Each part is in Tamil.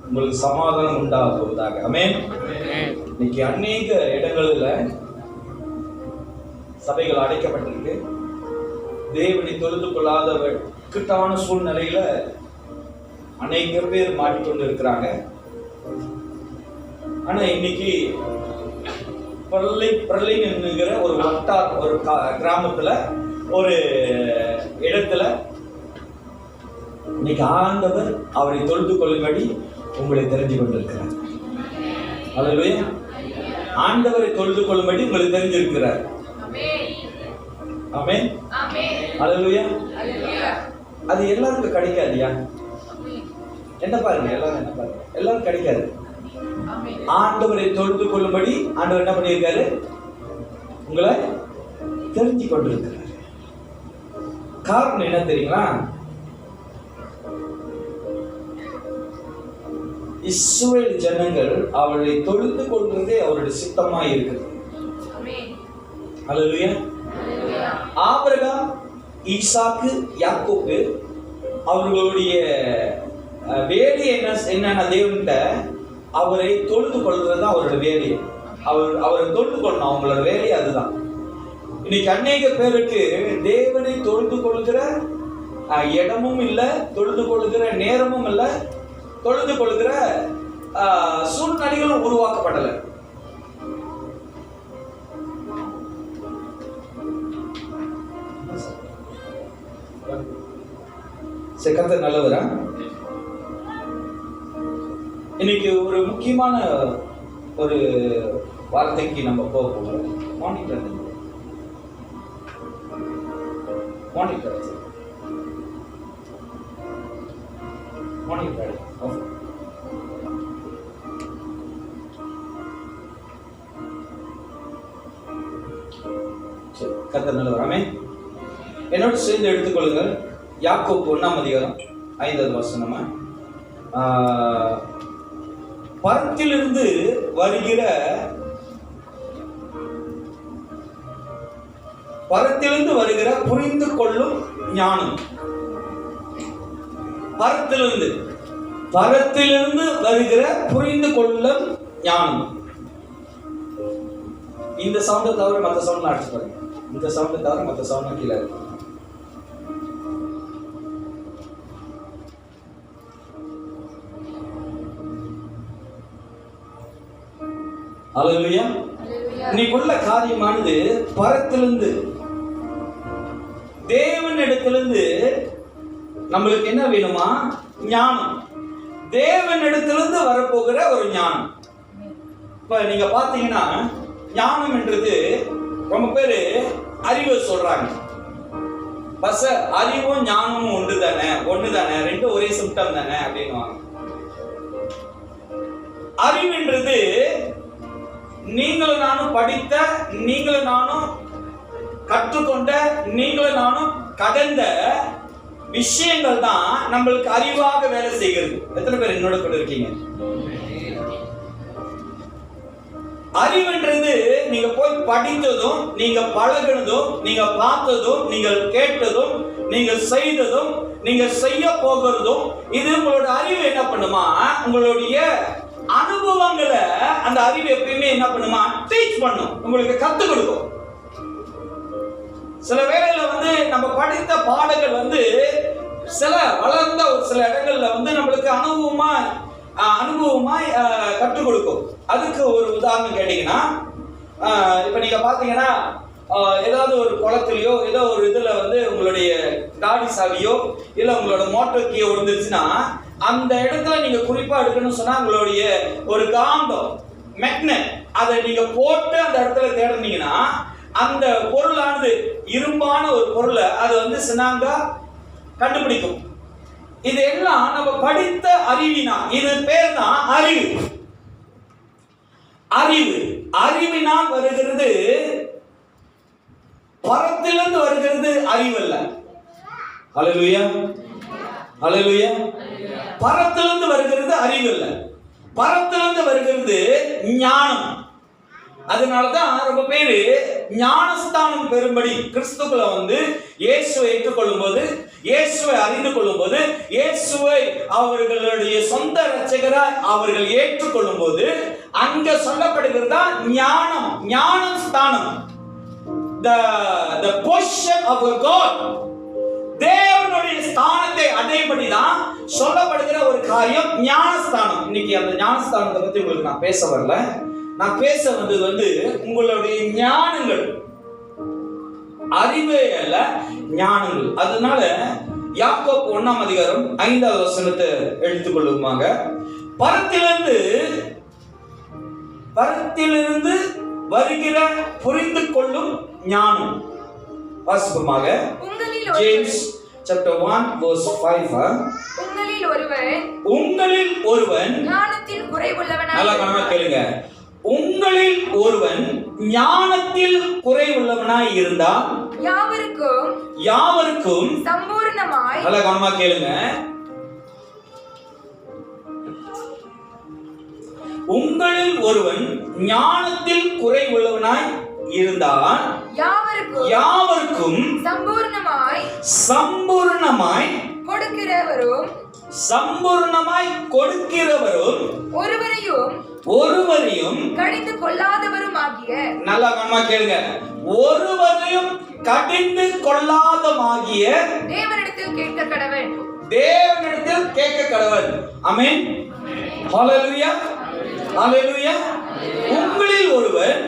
உங்களுக்கு சமாதானம் உண்டாகுவதாக. ஆமென். இன்னைக்கு அநேக இடங்களில் சபைகள் அடைக்கப்பட்டிருக்கு. தேவனை தொழுது கொள்ளாத இக்கட்டான சூழ்நிலையில அநேக பேர் மாட்டிக்கொண்டு இருக்கிறாங்க. ஆனா இன்னைக்கு பரளை என்கிற ஒரு ஒரு கிராமத்துல ஒரு இடத்துல இன்னைக்கு ஆண்டவர் அவரை தொழுது கொள்ளும்படி உங்களை தெரிஞ்சு கொண்டிருக்கிறார். அல்லேலூயா. ஆண்டவரை தொழுது கொள்ளும்படி உங்களை தெரிஞ்சிருக்கிறார். ஆமென். அல்லேலூயா. அது எல்லாருக்கும் கிடைக்காதியா? என்ன பாருங்க, எல்லாரும் கிடைக்காது. ஆண்டவரை தொழுது கொள்ளும்படி ஆண்டவர் என்ன பண்ணியிருக்காரு? உங்களை தெரிஞ்சு கொண்டிருக்கிறார். காரணம் என்ன தெரியுங்களா? இஸ்ரவேல் ஜனங்கள் அவரை தொழுது கொள்வதே அவருடைய சித்தமாய் இருக்கிறது. அல்லேலூயா. ஆபிரகாம், ஈசாக்கு, யாக்கோபு அவர்களுடைய வேலை என்னன்னா தேவன்கிட்ட அவரை தொழுது கொள்வது தான் அவரோட வேலை. அவரை தொழுது கொள்ளணும், அவங்களோட வேலையை அதுதான். இன்னைக்கு அநேக பேருக்கு தேவனை தொழுது கொள்கிற இடமும் இல்லை, தொழுது கொள்கிற நேரமும் இல்லை, தொழுது கொள்கிற சூழ்நிலைகளும் உருவாக்கப்படலை. கர்த்தர் நல்லவரா? இன்னைக்கு ஒரு முக்கியமான ஒரு வார்த்தைக்கு நம்ம போக போகிறோம். மானிட்டர் கர்த்தர் நல்லவர். ஆமென். என்னோட சேர்ந்து எடுத்துக்கொள்ளுங்கள். யாக்கோபு 1ஆம் அதிகாரம் 5வது வசனம். பரத்திலிருந்து வருகிற புரிந்து கொள்ளும் ஞானம். பரத்திலிருந்து வருகிற புரிந்து கொள்ளும் ஞானம். இந்த சவுண்டை தவிர மற்ற சவுண்ட் அடிச்சு பாருங்க. இந்த சவுண்டை தவிர மற்ற சவுண்ட் கீழே இருக்கு. அல்லேலூயா. இன்னைக்குள்ள காரியமானது பரத்திலிருந்து தேவனிடத்திலிருந்து நம்மளுக்கு என்ன வேணுமா? ஞானம். தேவனிடத்திலிருந்து வரப்போகிற ஒரு ஞானம். இப்ப நீங்க பாத்தீங்கன்னா ஞானம் என்றது ரொம்ப பேரு அறிவு சொல்றாங்க. பஸ் அறிவும் ஞானமும் ஒன்று தானே, ரெண்டும் ஒரே சிம்டம் தானே அப்படின்னு. அறிவுன்றது நீங்களும் நானும் படித்த, நீங்களும் நானும் கற்றுக்கொண்ட, நீங்களும் நானும் கடந்த விஷயங்கள் தான் நம்மளுக்கு அறிவாக வேலை செய்கிறது. எத்தனை பேர் என்னோட கூட இருக்கீங்க? அறிவுன்றது நீங்க போய் படித்ததும், நீங்க பழகினதும், நீங்க பார்த்ததும், நீங்கள் கேட்டதும், நீங்கள் செய்ததும், நீங்க செய்ய போகிறதும், இது உங்களோட அறிவு என்ன பண்ணுமா? உங்களுடைய அனுபவங்களை அந்த அறிவு எப்பயுமே என்ன பண்ணுமா? டீச் பண்ணும், உங்களுக்கு கத்துக் கொடுக்கும். சில வேளையில நம்ம படித்த பாடங்கள் சில வளர்ந்த ஒரு சில இடங்கள்ல நம்மளுக்கு அனுபவமாய் கற்றுக் கொடுக்கும். அதுக்கு ஒரு உதாரணம் கேட்டீங்கன்னா, இப்ப நீங்க பாத்தீங்கன்னா ஏதாவது ஒரு குளத்துலயோ ஏதோ ஒரு இதுல உங்களுடைய காடி சாவியோ இல்ல உங்களோட மோட்டார் கீயோ விழுந்துருச்சுன்னா, அந்த இடத்துல நீங்க குறிப்பா எடுக்கணும்னு சொன்னா உங்களுடைய ஒரு காந்தம் மேக்னெட் அதை நீங்க போட்டு அந்த இடத்துல தேடுனீங்கன்னா அந்த பொருளானது இரும்பான ஒரு பொருளை அது சினாங்கா கண்டுபிடிக்கும். இது எல்லாம் நம்ம படித்த அறிவினா, இது பேர் தான் அறிவு. அறிவினால் வருகிறது, பரத்திலிருந்து வருகிறது அறிவு அல்ல. அல்லேலூயா, அல்லேலூயா. பரத்திலிருந்து வருகிறது அறிவு அல்ல, பரத்திலிருந்து வருகிறது ஞானம். அதனாலதான் ரொம்ப பேரு ஞானஸ்தானம் பெறும்படி கிறிஸ்துக்குள்ள வந்து இயேசுவை ஏற்றுக்கொள்ளும் போது, இயேசுவை அறிந்து கொள்ளும் போது, இயேசுவை அவர்களுடைய சொந்த இரட்சகராய் அவர்கள் ஏற்றுக்கொள்ளும் போது அங்க சொல்லப்படுகிறதா ஞானம், ஞானம் ஸ்தானம், the position of God, தேவனுடைய ஸ்தானத்தை அடையும்படிதான் சொல்லப்படுகிற ஒரு காரியம் ஞானஸ்தானம். இன்னைக்கு அந்த ஞானஸ்தானத்தை பத்தி உங்களுக்கு நான் பேச வரல. நான் பேச வந்தது வந்து உங்களுடைய ஞானங்கள், அறிவே அல்ல ஞானங்கள். அதனால யாக்கோபு 1ஆம் அதிகாரம் 5வது வசனத்தை எடுத்துக்கொள்ளுமாங்க. பரத்திலிருந்து வருகிற புரிந்து கொள்ளும் ஞானம். வாசிப்போமாக. James chapter 1 verse 5. உங்களில் ஒருவன் ஞானத்தில் குறைவுள்ளவனாய், நல்லா கவனமா கேளுங்க, உங்களில் ஒருவன் ஞானத்தில் குறைவுள்ளவனாய் இருந்தால் யாவருக்கும் சம்பூர்ணமாய், நல்லா கவனமா கேளுங்க, உங்களில் ஒருவன் ஞானத்தில் குறைவுள்ளவனாய் இருந்தால் யாவருக்கும் சம்பூர்ணமாய் கொடுக்கிறவரும் ஒருவரையும் கடிந்து கொள்ளாதவரும் ஆகிய, நல்லா கவனமா கேளுங்க, ஒருவரையும் கடிந்து கொள்ளாதமாகிய தேவனிடத்தில் கேட்க கடவன். ஆமென். ஹalleluya, ஹalleluya. உங்களில் ஒருவர்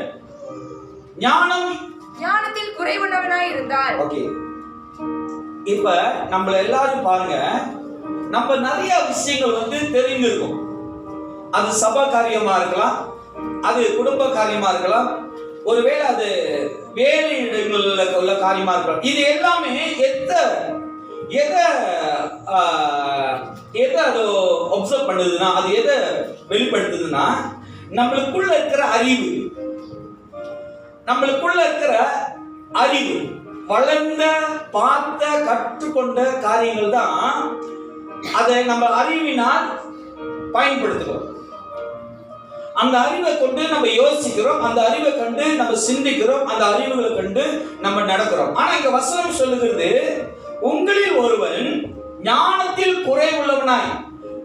ஞானத்தில் குறைவுள்ளவனாய் இருந்தால். ஓகே, இப்ப நம்மள எல்லாரும் பாருங்க, நம்ம நிறைய விஷயங்கள் வந்து தெரிஞ்சிருக்கும். அது சபா காரியமா இருக்கலாம், அது குடும்ப காரியமா இருக்கலாம், ஒருவேளை அது வேலை இடங்கள்ல உள்ள காரியமா இருக்கலாம். இது எல்லாமே எதை அது அப்சர்வ் பண்ணுதுன்னா, அது எதை வெளிப்படுத்துதுன்னா, நம்மளுக்குள்ள இருக்கிற அறிவு, வளர்ந்த பார்த்த கற்றுக்கொண்ட காரியங்கள் தான் அதை நம்ம அறிவினால் பயன்படுத்துகிறோம். அந்த அறிவை கொண்டு நம்ம யோசிக்கிறோம், அந்த அறிவை கண்டு நம்ம சிந்திக்கிறோம், அந்த அறிவுகளை கண்டு நம்ம நடக்கிறோம். ஆனா இங்க வசனம் சொல்லுகிறது, உங்களில் ஒருவன் ஞானத்தில் குறைவுள்ளவனாய்.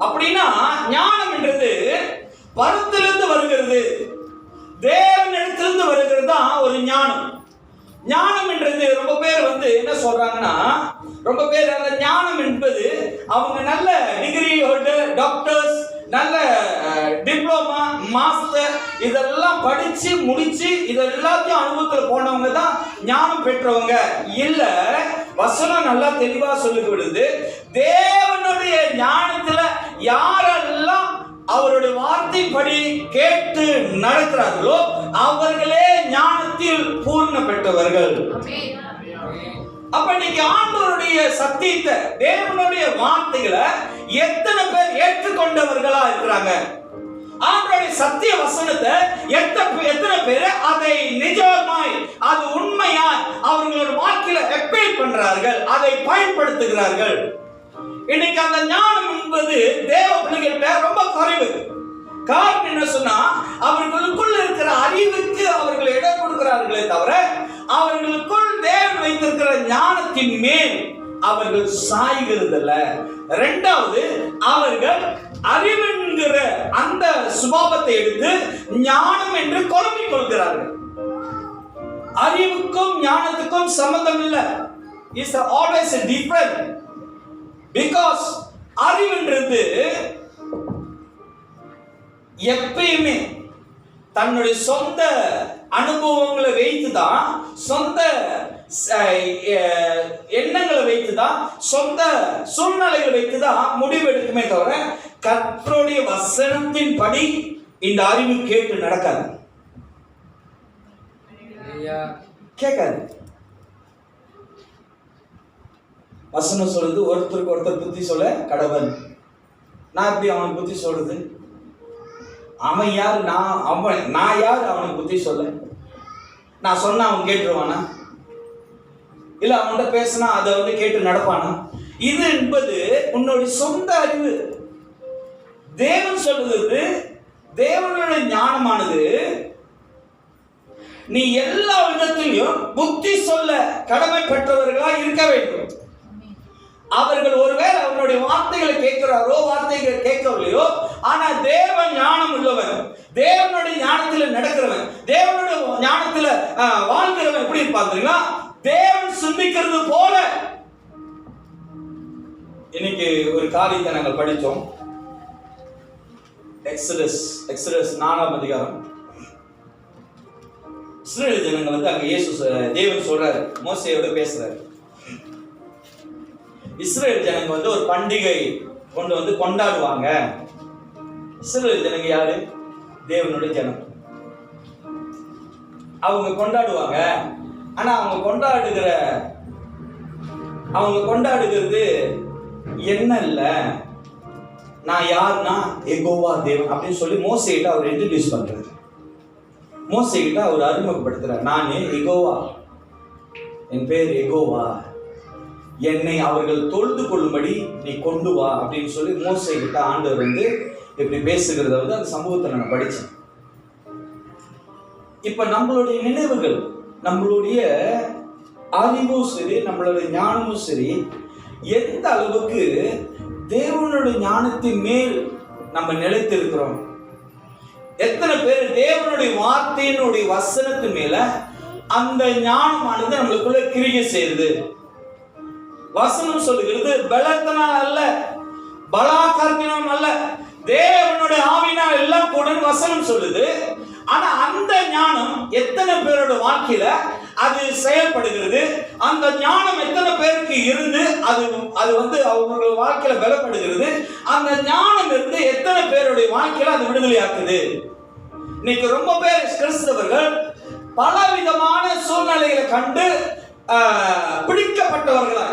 அப்படின்னா ஞானம் என்றது பரத்திலிருந்து வருகிறது, தேவனிடத்திலிருந்து வருகிறது தான் ஒரு ஞானம். ஞானம் என்றது ரொம்ப பேர் வந்து என்ன சொல்றாங்கன்னா, ரொம்ப பேர் அந்த ஞானம் என்பது அவங்க நல்ல டிகிரி ஹோல்டர், டாக்டர்ஸ், நல்ல டிப்ளமா, மாஸ்டர் இதெல்லாம் படிச்சு முடிச்சு இதெல்லாத்தையும் அனுபவத்துல போனவங்க தான் ஞானம் பெற்றவங்க இல்ல. வசனம் நல்லா தெளிவா சொல்லிவிடுது, தேவனுடைய ஞானத்துல யாரெல்லாம் அவருடைய வார்த்தைப்படி கேட்டு நடக்கிறார்களோ அவர்களே ஞானத்தில் பூர்ண பெற்றவர்கள். அப்ப இன்னைக்கு ஆண்டவருடைய சத்தியத்தை, தேவனுடைய வார்த்தைகளை எத்தனை பேர் ஏற்றுக்கொண்டவர்களா இருக்கிறாங்க? ஆண்டவருடைய சத்திய வசனத்தை எத்தனை பேர் அதை நிஜமாய், அது உண்மையாய் அவர்களோட வாழ்க்கையில அப்ளை பண்றார்கள், அதை பயன்படுத்துகிறார்கள்? இன்னைக்கு அந்த ஞானம் என்பது தேவ பிள்ளைகள்கிட்ட ரொம்ப குறைவு. காரணம் என்ன சொன்னா, அவர்களுக்குள்ள இருக்கிற அறிவுக்கு அவர்கள் இடம் கொடுக்கிறார்களே தவிர அவர்களுக்குள் தேவன் வைத்திருக்கிற ஞானத்தின் மேல் அவர்கள் சாய்கிறதில்ல. இரண்டாவது, அவர்கள் அறிவென்கிற அந்த சுபாவத்தை எடுத்து ஞானம் என்று குழம்பிக் கொள்கிறார்கள். அறிவுக்கும் ஞானத்துக்கும் சம்பந்தம் இல்லை. It's always different. பிகாஸ் அறிவுன்றது எப்பயுமே தன்னுடைய சொந்த அனுபவங்களை வைத்துதான், சொந்த எண்ணங்களை வைத்துதான், சொந்த சூழ்நிலைகளை வைத்துதான் முடிவெடுக்குமே தவிர கர்த்தருடைய வசனத்தின் படி இந்த அறிவு கேட்டு நடக்காது, கேட்காது. வசனம் சொல்லுது, ஒருத்தருக்கு ஒருத்தர் புத்தி சொல்ல கடவன். நான் எப்படி அவனுக்கு புத்தி சொல்றது? அவன் யார், நான் யார் அவனுக்கு புத்தி சொல்ல? நான் சொன்னா அவன் கேட்டுருவானா? இல்ல அவன்கிட்ட பேசினா அதை வந்து கேட்டு நடப்பானா? இது என்பது உன்னுடைய சொந்த அறிவு. தேவன் சொல்லுகிறது, தேவனுடைய ஞானமானது நீ எல்லா விதத்திலையும் புத்தி சொல்ல கடமை பெற்றவர்களா இருக்க வேண்டும். அவர்கள் ஒருவேளை அவனுடைய வார்த்தைகளை கேட்கிறாரோ வார்த்தைகளை கேட்கவில்லையோ, ஆனா தேவன் ஞானம் உள்ளவன், தேவனுடைய ஞானத்துல நடக்கிறவன், தேவனுடைய ஞானத்துல வாழ்கிறவன் எப்படி இருப்பாங்க? தேவன் சிந்திக்கிறது போல. இன்னைக்கு ஒரு காரியத்தை நாங்கள் படித்தோம். எக்ஸடஸ் 4ஆம் அதிகாரம். இஸ்ரவேல் ஜனங்கள் வந்து அங்க தேவன் சொல்றாரு, மோசேயோட பேசுறாரு. இஸ்ரவேல் ஜனங்க வந்து ஒரு பண்டிகை கொண்டு வந்து கொண்டாடுவாங்க. இஸ்ரவேல் ஜனங்க யாரு? தேவனுடைய ஜனம். அவங்க கொண்டாடுவாங்க. ஆனா அவங்க கொண்டாடுகிறது என்ன இல்ல, நான் யாருன்னா எகோவா தேவன் அப்படின்னு சொல்லி மோசேகிட்ட அவர் இன்ட்ரடியூஸ் பண்றாரு. மோசேகிட்ட அவர் அறிமுகப்படுத்துறார், நானே எகோவா, என் பேர் எகோவா, என்னை அவர்கள் தொழுது கொள்ளும்படி நீ கொண்டு வா அப்படின்னு சொல்லி மோசேகிட்ட ஆண்டவர் வந்து இப்படி பேசுகிறத வந்து அந்த சமூகத்தை நான் படித்தேன். இப்ப நம்மளுடைய நினைவுகள், நம்மளுடைய அறிவும் சரி, நம்மளுடைய ஞானமும் சரி, எந்த அளவுக்கு தேவனுடைய ஞானத்தின் மேல் நம்ம நிலைத்திருக்கிறோம்? எத்தனை பேர் தேவனுடைய வார்த்தையினுடைய வசனத்தின் மேல அந்த ஞானமானது நம்மளுக்குள்ள கிரியை செய்யுது? வசனம் சொல்லுகிறது, பலத்தினால் அல்ல, பலாகர்த்தினம் அல்ல, தேவனுடைய ஆவியினால் எல்லாம் கூட வசனம் சொல்லுது. ஆனா அந்த ஞானம் எத்தனை பேரோட வாழ்க்கையில அது செயல்படுகிறது? அந்த ஞானம் எத்தனை பேருக்கு இருந்து அது வந்து அவங்க வாழ்க்கையில பலப்படுகிறது? அந்த ஞானம் இருந்து எத்தனை பேருடைய வாழ்க்கையில அது விடுதலையாக்குது? இன்னைக்கு ரொம்ப பேர் கிறிஸ்தவர்கள் பலவிதமான சூழ்நிலைகளை கண்டு பிடிக்கப்பட்டவர்களா,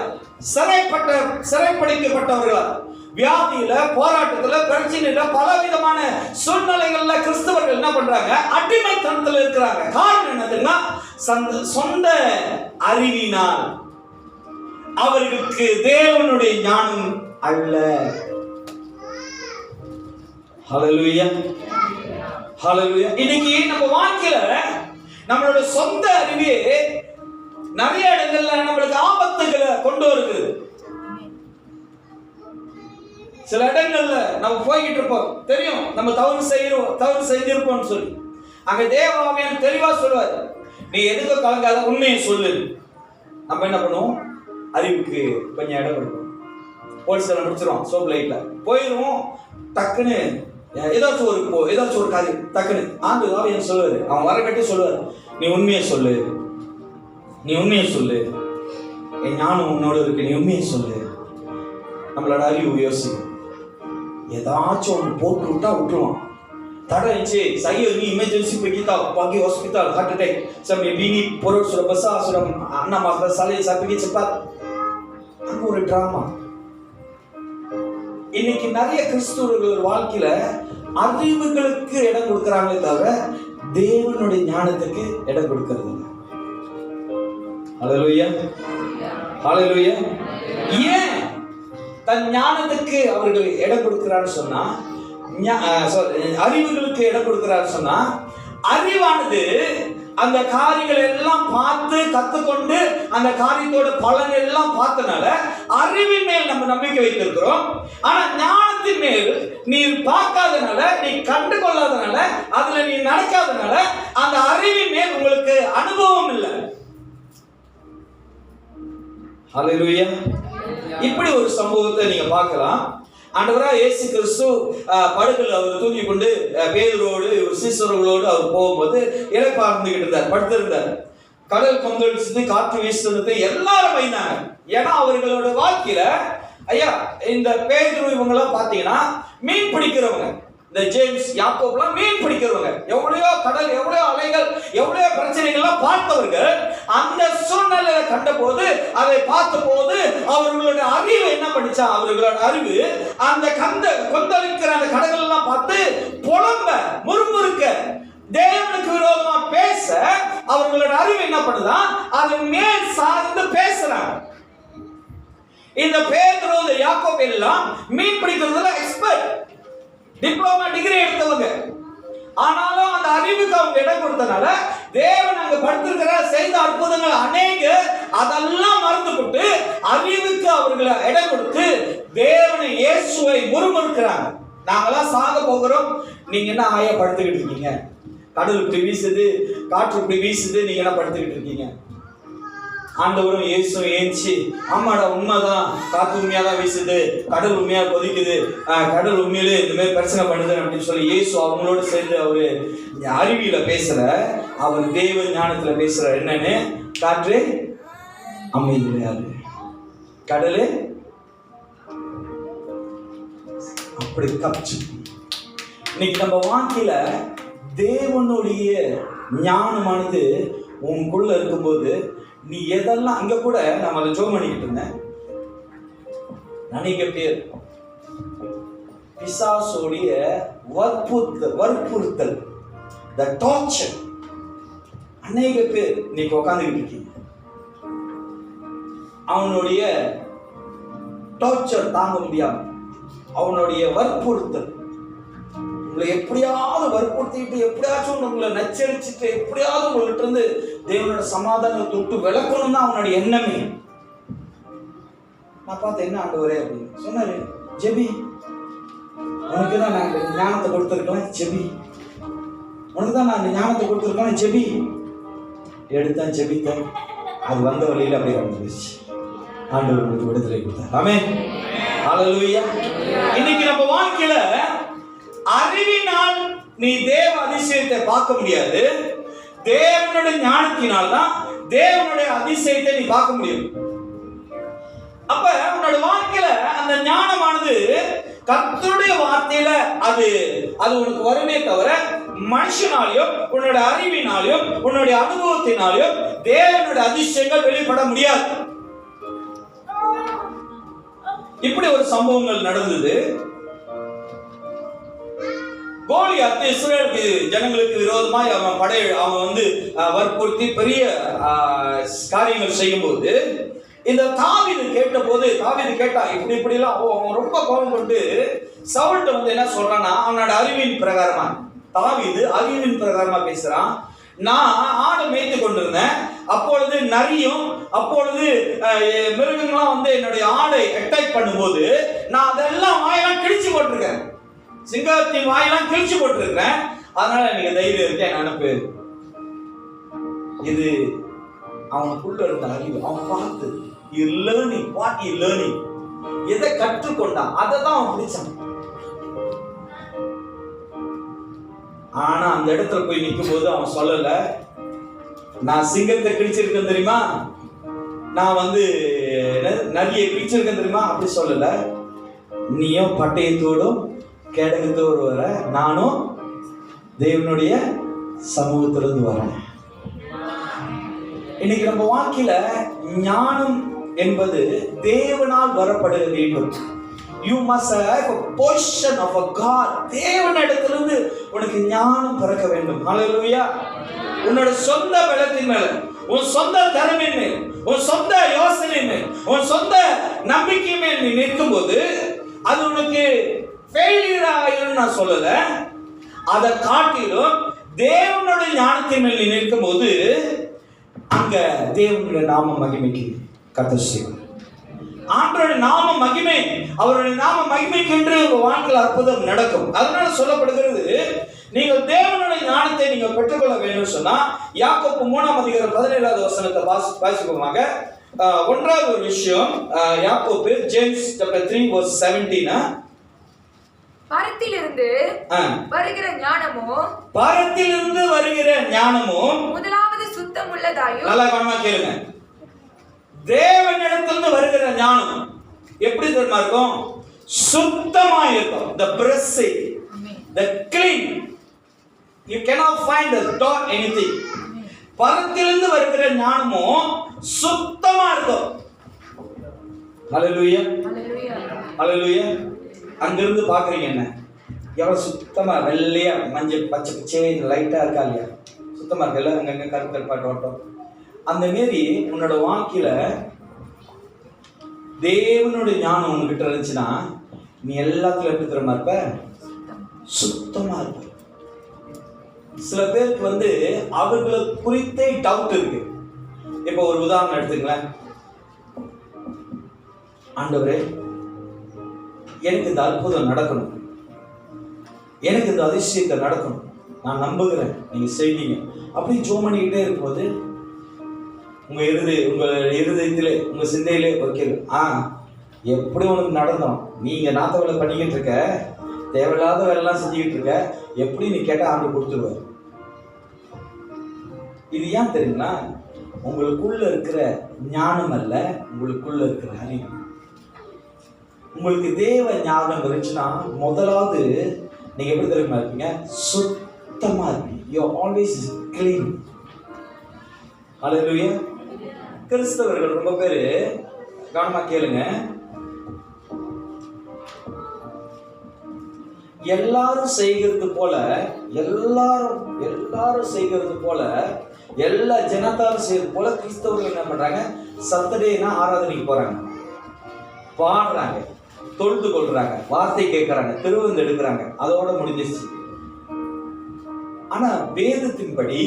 சிறைப்பிடிக்கப்பட்டவர்களா, வியாதியில, போராட்டத்துல, பிரச்சனையில, பலவிதமான சூழ்நிலைகள்ல கிறிஸ்தவர்கள் என்ன பண்றாங்க? அடிமைத்தனத்தில் இருக்கிறாங்க. காரணம் என்னதுன்னா, சொந்த அறிவினால் அவர்களுக்கு தேவனுடைய ஞானம் அல்ல. ஹல்லேலூயா, ஹல்லேலூயா. இன்னைக்கு நம்ம வாழ்க்கையில நம்மளோட சொந்த அறிவே நிறைய இடங்கள்ல நம்மளுக்கு ஆபத்துகளை கொண்டு வருது. சில இடங்கள்ல நம்ம போய்கிட்டு இருப்போம், தெரியும் நம்ம தவறு செய்திருப்போம்னு சொல்லி. அங்க தேவாவியன் தெளிவா சொல்லுவார், நீ எதுக்கு கலங்காத, உண்மையை சொல்லு. நம்ம என்ன பண்ணுவோம்? அறிவுக்கு கொஞ்சம் இடம் கொடுப்போம். போலீஸ்ல முடிச்சிடும், சோப் லைட்ல போயிடுவோம். டக்குன்னு ஏதாச்சும் ஒரு காரியம் டக்குன்னு ஆவியன் சொல்லுவாரு, அவன் வர கட்டி சொல்லுவார், நீ உண்மையை சொல்லு, நீ உண்மையை சொல்லு, என் ஞானம் உன்னோட இருக்கு, நீ உண்மையை சொல்லு. நம்மளோட அறிவு யோசிக்கும், ஏதாச்சும் ஒன்று போட்டு விட்டா விட்டுருவான். tara inche saya ni emergency pergi hospital heart attack sampai bini perut sudah besar, sudah 6 salin, saya pergi cepat. Aku ஒரு drama. இன்னைக்கு நிறைய கிறிஸ்தவர்கள் வாழ்க்கையில அறிவுகளுக்கு இடம் கொடுக்கறாங்களே தவிர தேவனுடைய ஞானத்துக்கு இடம் கொடுக்கிறது இல்லை. ஹல்லேலூயா, ஹல்லேலூயா. ஏன் தன் ஞானத்துக்கு அவர்கள் இடம் கொடுக்கிறான்னு சொன்னா, அறிவுகளுக்கு இடம் கொடுக்கிறான்னு சொன்னா, அறிவானது அந்த காரியங்களை எல்லாம் பார்த்து கத்துக்கொண்டு அந்த காரியத்தோட பலன் எல்லாம் பார்த்தனால அறிவின் மேல் நம்ம நம்பிக்கை வைத்திருக்கிறோம். ஆனா ஞானத்தின் மேல் நீ பார்க்காதனால, நீ கண்டு கொள்ளாதனால, அதுல நீ நடக்காதனால அந்த அறிவின் மேல் உங்களுக்கு அனுபவம் இல்லை. ஹல்லேலூயா. இப்படி ஒரு சம்பவத்தை நீங்க பார்க்கலாம். ஆண்டவராக இயேசு கிறிஸ்து படகுல அவர் தூக்கி கொண்டு பேதுருவோடு சீசர்களோடு அவர் போகும்போது இளைப்பார்ந்துகிட்டு இருந்தார், படுத்திருந்தார். கடல் கொந்தளிச்சது, காற்று வீசுனது, எல்லாரும் வைனாங்க. ஏன்னா அவர்களோட வாழ்க்கையில ஐயா இந்த பேதுரு இவங்கெல்லாம் பார்த்தீங்கன்னா மீன் பிடிக்கிறவங்க, இந்த ஜேம்ஸ் யாக்கோப்லாம் மீன் பிடிக்கிறவங்க, எவ்வளையோ கடல், எவ்வளையோ அலைகள், எவ்வளையோ பிரச்சனைகள்லாம் பார்த்தவர்கள். அந்த சூழ்நிலையை கண்ட போது, அதை பார்த்த போது அவர்களுடைய அறிவு என்ன பண்ணிச்சா, அவர்களோட அறிவு அந்த கொந்தளிக்கிற அந்த கடல்கள் எல்லாம் பார்த்து புலம்ப, முறுமுறுக்க, தேவனுக்கு விரோதமா பேச அவர்களோட அறிவு என்ன பண்ணுதான், அதன் மேல் சார்ந்து பேசுறாங்க. இந்த பேதுரு, இந்த யாக்கோப் எல்லாம் மீன் பிடிக்கிறதுல எக்ஸ்பர்ட், டிப்ளமா டிகிரி எடுத்தவங்க. ஆனாலும் அந்த அறிவுக்கு அவங்க இடம் கொடுத்தனால தேவன் அங்க படுத்திருக்கிற செய்த அற்புதங்கள் அநேக அதெல்லாம் மறந்துவிட்டு அறிவுக்கு அவர்களை இடம் கொடுத்து தேவனை இயேசுவை முறுமுறுக்கிறாங்க. நாங்களாம் சாக போகிறோம், நீங்க என்ன ஆயா படுத்துக்கிட்டு இருக்கீங்க? கடல் இப்படி வீசுது, காற்று இப்படி வீசுது, நீங்க என்ன படுத்துக்கிட்டு இருக்கீங்க? ஆண்டவரும் இயேசுவும் ஏஞ்சி, ஆமாடா உண்மைதான், காற்று உண்மையா தான் வீசுது, கடல் உண்மையா கொதிக்குது, கடல் உண்மையிலே இந்த மாதிரி பிரச்சனை பண்ணுது அப்படின்னு சொல்லி இயேசு அவங்களோட சேர்ந்து அவரு அறிவியல பேசுற, அவர் தேவ ஞானத்துல பேசுற என்னன்னு, காற்று அமைதியாது, கடலு அப்படி கப்ச்சு. இன்னைக்கு நம்ம வாழ்க்கையில தேவனுடைய ஞானமானது உங்களுக்குள்ள இருக்கும்போது நீ எதெல்லாம், அங்க கூட நம்ம அதை ஜோம் பண்ணிக்கிட்டு இருந்தேன், அநேக பேர் பிசாசோடைய வற்புறுத்தல், the torture, அநேக பேர் இன்னைக்கு உட்காந்துக்கிட்டு இருக்கீங்க. அவனுடைய டார்ச்சர் தாங்க முடியாம, அவனுடைய வற்புறுத்தல், உங்களை எப்படியாவது வற்புறுத்திட்டு, எப்படியாச்சும் உங்களை நச்சரிச்சுட்டு, எப்படியாவது உங்கள்கிட்ட இருந்து தேவனோட சமாதானத்தை விட்டு விளக்கணும் தான் அவனுடைய எண்ணமே. நான் பார்த்து என்ன ஆண்டவரே அப்படின்னு சொன்னாரு, ஜெபி, உனக்கு தான் நான் ஞானத்தை கொடுத்துருக்கலாம், ஜெபி, உனக்கு தான் நான் ஞானத்தை கொடுத்துருக்கலாம், ஜெபி. எடுத்தான், ஜெபித்தேன், அது வந்த வழியில் அப்படியே வந்துருச்சு. ஆண்டவர் உங்களுக்கு விடுதலை கொடுத்தார். ஆமென், ஹல்லேலூயா. இன்னைக்கு நம்ம வாழ்க்கையில அறிவினால் நீ தேவ அதிசயத்தை பார்க்க முடியாது, தேவனுடைய ஞானத்தினால் தான் தேவனுடைய அதிசயத்தை நீ பார்க்க முடியும். அப்ப உன்னோட வாழ்க்கையில அந்த ஞானமானது கர்த்தருடைய வார்த்தையில அது உனக்கு வருமே தவிர மனுஷனாலையும் உன்னோட அறிவினாலையும் உன்னுடைய அனுபவத்தினாலையும் தேவனுடைய அதிசயங்கள் வெளிப்பட முடியாது. இப்படி ஒரு சம்பவங்கள் நடந்தது. கோலியாத் இஸ்ரவேலுக்கு ஜனங்களுக்கு விரோதமாய் அவன் வந்து வற்புறுத்தி பெரிய காரியங்கள் செய்யும் போது இந்த தாவீது கேட்டா இப்படி எல்லாம் அவன் ரொம்ப கோபம் கொண்டு சவுல்ட்ட வந்து என்ன சொல்றான்னா, அவனோட அறிவின் பிரகாரமா, தாவீது அறிவின் பிரகாரமா பேசுறான். நான் ஆடை மேய்த்து கொண்டிருந்தேன், அப்பொழுது நரியும் அப்பொழுது மிருகங்கள்லாம் வந்து என்னுடைய ஆடை அட்டாக் பண்ணும்போது நான் அதெல்லாம் வாயெல்லாம் கிழிச்சு போட்டிருக்கேன், சிங்கத்தின் வாயெல்லாம் கிழிச்சு போட்டிருக்கிறேன், அதனால எனக்கு தைரியம் இருக்கேன் அனுப்பு. இது அவனுக்குள்ள இருந்த அறிவு. அவன் பார்த்து லேர்னிங் எதை கற்றுக்கொண்டான் அதை தான் அவன் பிடிச்சான். ஆனா அந்த இடத்துல போய் நிற்கும் போது அவன் சொல்லல, நான் சிங்கத்தை கிழிச்சிருக்கேன் தெரியுமா, நான் வந்து நரியை கிழிச்சிருக்கேன் தெரியுமா, அப்படி சொல்லல. நீயும் பட்டயத்தோடும் கேடகத்தோடு வர, நானும் தேவனுடைய சமூகத்திலிருந்து வரேன். இன்னைக்கு நம்ம வாழ்க்கையில ஞானம் என்பது தேவனால் வரப்பட வேண்டும். You must have a portion of a God. தேவனிடத்திலிருந்து உனக்கு ஞானம் பிறக்க வேண்டும். ஹல்லேலூயா. உன்னோட சொந்த பலத்தின் மேல, உன் சொந்த திறமையின் மேல், உன் சொந்த யோசனை மேல், உன் சொந்த நம்பிக்கை மேல் நீ நிற்கும் போது அது உனக்கு ஃபெயிலியர் ஆயிரும் நான் சொல்லல. அதை காட்டிலும் தேவனுடைய ஞானத்தின் மேல் நீ நிற்கும் போது அங்க தேவனுடைய நாம மகிமைக்கு கர்த்தர் செய்வார். ஆண்டவருடைய நாம மகிமை, அவருடைய நாம மகிமைக்கு என்று வாழ்க்கையில் அற்புதம் நடக்கும். அதனால சொல்லப்படுகிறது, நீங்கள் தேவனுடைய ஞானத்தை நீங்கள் பெற்றுக்கொள்ள வேண்டும் சொன்னா யாக்கோபு 3:17 வாசிப்போமாக. ஒன்றாவது ஒரு விஷயம், யாக்கோபு ஜேம்ஸ் சாப்டர் 3:17, பரத்திலிருந்து வருகிற ஞானமும் முதலாவது சுத்தம் உள்ளதாயும். நல்லா கவனமா கேளுங்க. தேவனிடத்திலிருந்து வருகிற ஞானம் எப்படி தெரியுமா இருக்கும்? சுத்தமா இருக்கும். the blessed, the clean, you cannot find the dot anything. பரத்திலிருந்து வருகிற ஞானமும் சுத்தமா இருக்கும். ஹல்லேலூயா, ஹல்லேலூயா. அங்கிருந்து பாக்குறீங்க என்ன எவ்வளவு சுத்தமா, வெள்ளையா, மஞ்சள் பச்சை பச்சை லைட்டா இருக்கா இல்லையா? சுத்தமா இருக்குல்ல, அங்கங்க கருப்பு கருப்பாட்டு ஓட்டம். அந்த மாரி உன்னோட வாழ்க்கையில தேவனுடைய ஞானம் உங்ககிட்ட இருந்துச்சுன்னா நீ எல்லாத்துலயும் எப்படி தெரியுமா இருப்ப? சுத்தமா இருப்ப. சில பேருக்கு வந்து அவர்களை குறித்தே டவுட் இருக்கு. இப்ப ஒரு உதாரணம் எடுத்துங்களேன். ஆண்டவரே, எனக்கு இந்த அற்புதம் நடக்கணும், எனக்கு இந்த அதிசயத்தை நடக்கணும், நான் நம்புகிறேன், நீங்க செய்வீங்க அப்படி ஜெபம் பண்ணிக்கிட்டே இருக்கும்போது உங்க இருதயத்திலே உங்க சிந்தையிலே ஒரு கேள்வி, எப்படி உனக்கு நடந்தோம், நீங்க நாத்த வேலை பண்ணிக்கிட்டு இருக்க, தேவையில்லாத வேலைலாம் செஞ்சுக்கிட்டு இருக்க, எப்படி நீ கேட்ட ஆண்டு கொடுத்துருவார். இது ஏன் தெரியுங்களா? உங்களுக்குள்ள இருக்கிற ஞானம் அல்ல, உங்களுக்குள்ள இருக்கிற அறிவு. உங்களுக்கு தேவ ஞானம் இருந்துச்சுன்னா முதலாவது நீங்க எப்படி தெரியுமா இருப்பீங்க? சுத்தமா இருப்பீங்க. You are always clean. Hallelujah. கிறிஸ்தவர்கள் ரொம்ப பேரு கவனமா கேளுங்க, எல்லாரும் செய்கிறது போல, எல்லாரும் செய்கிறது போல, எல்லா ஜனத்தாரும் செய்யறது போல கிறிஸ்தவர்கள் என்ன பண்றாங்க? சட்டர்டேனா ஆராதனைக்கு போறாங்க, பாடுறாங்க, தொழுது கொள்றாங்க, வார்த்தை கேட்கறாங்க, திருவிருந்து எடுக்கிறாங்க, அதோட முடிஞ்சிருச்சு. ஆனா வேதத்தின்படி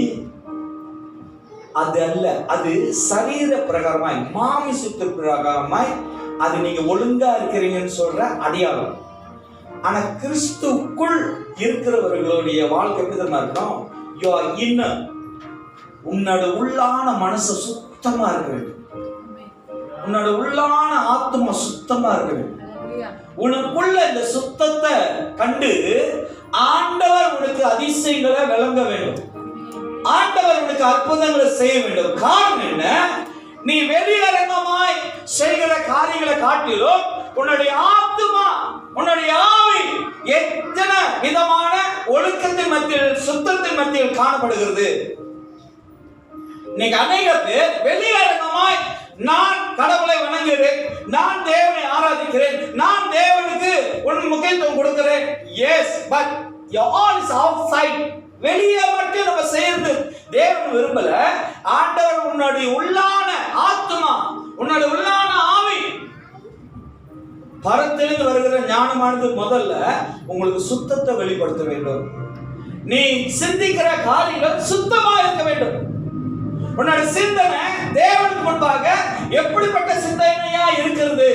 அது அல்ல. அது சரீர பிரகாரமாய், மாமிசத்து பிரகாரமாய் அது நீங்க ஒழுங்கா இருக்கிறீங்கன்னு சொல்ற அடையாளம். ஆனா கிறிஸ்துக்குள் இருக்கிறவர்களுடைய வாழ்க்கை எப்படி தெரியுமா இருக்கணும்? You are inner. உன்னோட உள்ளான மனசு சுத்தமா இருக்க வேண்டும், உன்னோட உள்ளான ஆத்மா சுத்தமா இருக்க வேண்டும். உனக்குள்ள இந்த சுத்தத்தை கண்டு ஆண்டவர் உனக்கு அதிசயங்களை விளங்க வேண்டும், ஆண்டவர் உனக்கு அற்புதங்களை செய்ய வேண்டும். காரணம் என்ன? நீ வெளியரங்கமாய் செய்கிற காரியங்களை காட்டிலும் உன்னுடைய ஆத்மா, உன்னுடைய ஆவி எத்தனை விதமான ஒழுக்கத்தின் மத்தியில், சுத்தத்தின் மத்தியில் காணப்படுகிறது. இன்னைக்கு அநேக பேர் வெளியரங்கமாய் நான் கடவுளை வணங்குகிறேன், நான் தேவனை ஆராதிக்கிறேன், நான் தேவனுக்கு உன் முக்கியத்துவம் கொடுக்கிறேன். Yes, but all is outside. வெளியே மட்டும் நம்ம செய்யறது தேவன் விரும்பல. ஆண்டவர் உன்னுடைய உள்ளான ஆத்மா, உன்னுடைய உள்ளான ஆவி, பரத்திலிருந்து வருகிற ஞானமானது முதல்ல உங்களுக்கு சுத்தத்தை வெளிப்படுத்த வேண்டும். நீ சிந்திக்கிற காரியங்கள் சுத்தமா இருக்க வேண்டும். உன்னோட சிந்தனை தேவனுக்கு முன்பாக எப்படிப்பட்ட சிந்தனையா இருக்கிறது?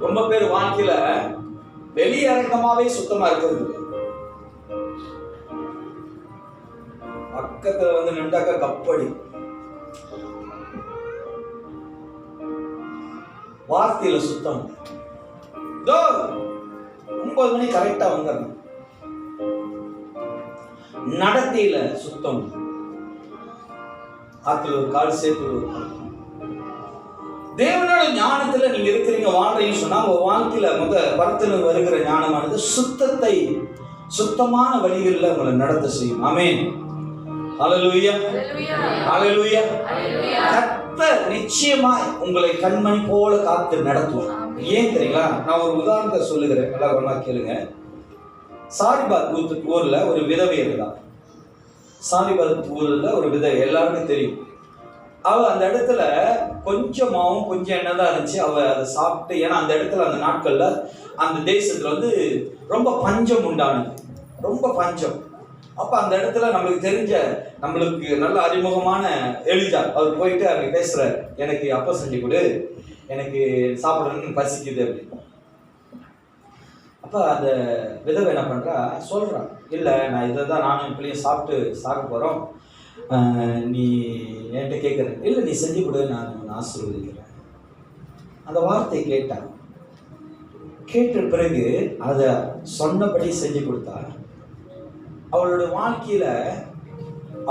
ரொம்ப பேர் வாழ்க்கையில வெளியரங்கமாவே சுத்தமா இருக்கிறது. பக்கத்துல வந்து நின்றாக்க கப்படி, வார்த்தையில சுத்தம். 9 மணி கரெக்டா வந்துடணும். நடத்தையில சுத்தம். ஆத்துல ஒரு கால், சேர்த்து ஒரு கால். தேவனோட ஞானத்துல நீங்க இருக்கிறீங்க, வாழ்றீங்கன்னு சொன்னா உங்க வாழ்க்கையில பரத்துல வருகிற ஞானமானது சுத்தத்தை, சுத்தமான வழிகளில் உங்களை நடத்த செய்யும். ஆமென். ஹல்லேலூயா, ஹல்லேலூயா. கர்த்தர் நிச்சயமாய் உங்களை கண்மணி போல காத்து நடத்துவார். ஏன் தெரியுங்களா? நான் ஒரு உதாரணத்தை சொல்லுகிறேன், நல்லா கவனமா கேளுங்க. சாரிபாத் ஊர்ல ஒரு விதவை இருந்தா. சாரிபாத் ஊர்ல ஒரு விதவை, எல்லாருக்கும் தெரியும். அவ அந்த இடத்துல கொஞ்சம் மாவும் கொஞ்சம் எண்ணெய் தான் இருந்துச்சு. அவ அதை சாப்பிட்டு, ஏன்னா அந்த இடத்துல அந்த நாட்கள்ல அந்த தேசத்துல வந்து ரொம்ப பஞ்சம் உண்டானது, ரொம்ப பஞ்சம். அப்ப அந்த இடத்துல நம்மளுக்கு தெரிஞ்ச, நம்மளுக்கு நல்ல அறிமுகமான எலிஜா அவர் போயிட்டு அங்க பேசுறாரு, எனக்கு அப்ப செஞ்சு கொடு, எனக்கு சாப்பிடணும்னு பசிக்குது அப்படின்னு. அப்ப அந்த விதவை என்ன பண்றா, சொல்றான், இல்ல நான் இதை தான் நானும் இப்படியும் சாப்பிட்டு சாக போறோம், நீ என்கிட்ட கேட்குற, இல்லை நீ செஞ்சு கொடு, நான் ஆசீர்வதிக்கிறேன். அந்த வார்த்தை கேட்டான். கேட்ட பிறகு அதை சொன்னபடி செஞ்சு கொடுத்தா. அவளுடைய வாழ்க்கையில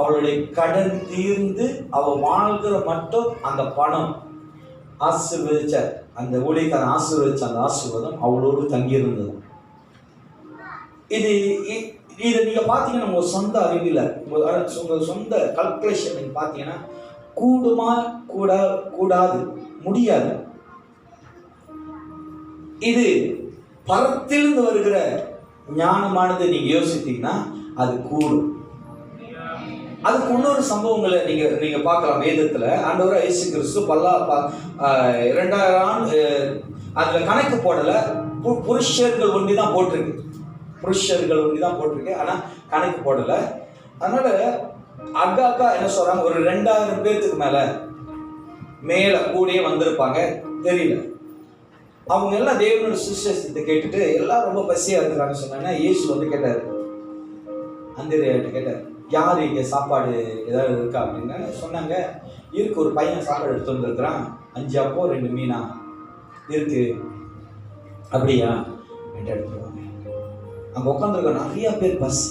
அவளுடைய கடன் தீர்ந்து அவ வாழ்கிற மட்டும் அந்த பணம் ஆசீர்வதிச்ச, அந்த ஊழியக்காரன் ஆசீர்வதிச்ச அந்த ஆசீர்வாதம் அவளோடு தங்கியிருந்தது. இதை நீங்க பாத்தீங்கன்னா உங்க சொந்த அறிவில, உங்க சொந்த கல்குலேஷன் நீங்க பாத்தீங்கன்னா கூடுமா கூடாது, முடியாது. இது பரத்திலிருந்து வருகிற ஞானமானது நீங்க யோசித்தீங்கன்னா அது கூடும். அதுக்கு இன்னொரு சம்பவங்களை நீங்க பார்க்கலாம் வேதத்துல. ஆண்டவர் இயேசு கிறிஸ்து 2000 ஆண்டு அதுல கணக்கு போடல, புருஷர்கள் ஒண்டி தான் போட்டிருக்கு. புருஷர்கள் தான் போட்டிருக்கு, ஆனா கணக்கு போடல. அதனால அக்கா என்ன சொல்றாங்க, ஒரு 2000 பேர்த்துக்கு மேல கூடயே வந்திருப்பாங்க, தெரியல. அவங்க எல்லாம் தேவனோட சுவிசேஷத்தை கேட்டுட்டு எல்லாம் ரொம்ப பசியா இருக்கிறாங்க. சொன்னாங்கன்னா இயேசு வந்து கேட்டாரு, அந்திரேயாட்ட கேட்டார், யார் இங்கே சாப்பாடு ஏதாவது இருக்கா அப்படின்னு சொன்னாங்க. இருக்கு, ஒரு பையன் சாப்பாடு எடுத்து வந்துருக்குறான், 5 அப்போ 2 மீனா இருக்கு. அப்படியா? எடுத்துருவாங்க. அங்கே உட்காந்துருக்க நிறைய பேர் பஸ்.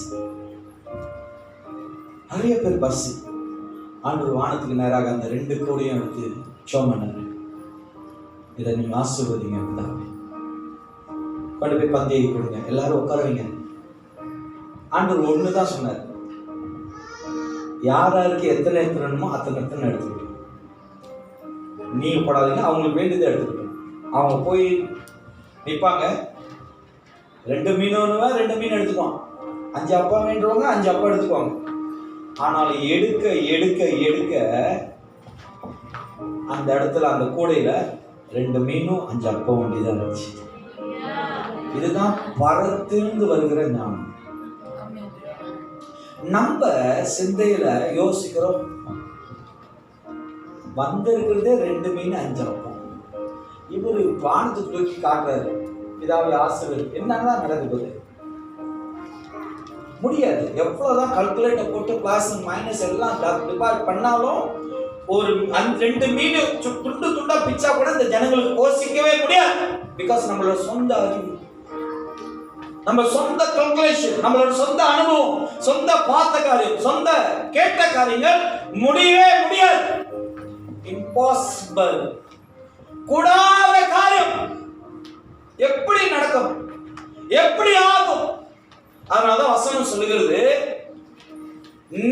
ஆண்டவர் வானத்துக்கு நேராக அந்த 2 கோடியும் எடுத்து சோமனாரு, இதை நீங்க ஆசீர்வதிங்க, கொண்டு போய் பந்தியை கொடுங்க, எல்லாரும் உட்கார வைங்க. ஆண்டவர் ஒண்ணுதான் சொன்னார், யாருக்கு எத்தனை எடுத்துடணுமோ அத்தனை எடுத்துக்கிட்டு நீங்க போடாதீங்க, அவங்களுக்கு வேண்டியதை எடுத்துக்கிட்டு. அவங்க போய் நிற்பாங்க, 2 மீன் ஒண்ணுவா 2 மீன் எடுத்துக்குவாங்க, 5 அப்பா வேண்டுவாங்க, 5 அப்பா எடுத்துக்குவாங்க. ஆனால் எடுக்க அந்த இடத்துல அந்த கூடையில 2 மீனும் 5 அப்பா வேண்டியதான் இருந்துச்சு. இதுதான் பரத்திலிருந்து வருகிற ஞானம். நம்ம சிந்தையில யோசிக்கிறோம், வந்திருக்கிறதே 2 மீன் 5 அப்பம். இவரு வானத்துக்கு தூக்கி காட்டுறாரு, இதாவது ஆசிரியர் என்னன்னா நடக்குது முடியாது. எவ்வளவுதான் கல்குலேட்டர் போட்டு பிளஸ் மைனஸ் எல்லாம் டிபார்ட் பண்ணாலும் ஒரு 2 மீன் துண்டா பிச்சா கூட இந்த ஜனங்களுக்கு யோசிக்கவே முடியாது. பிகாஸ் நம்மளோட சொந்த அறிவு, நம்ம சொந்த கல்குலேஷன், நம்மளோட சொந்த அனுபவம், சொந்த பார்த்த காரியம், சொந்த கேட்ட காரியங்கள் முடியவே முடியாது. இம்பாசிபிள், கூடாத காரியம் எப்படி நடக்கும், எப்படி ஆகும்? அதனாலதான் வசனம் சொல்லுகிறது,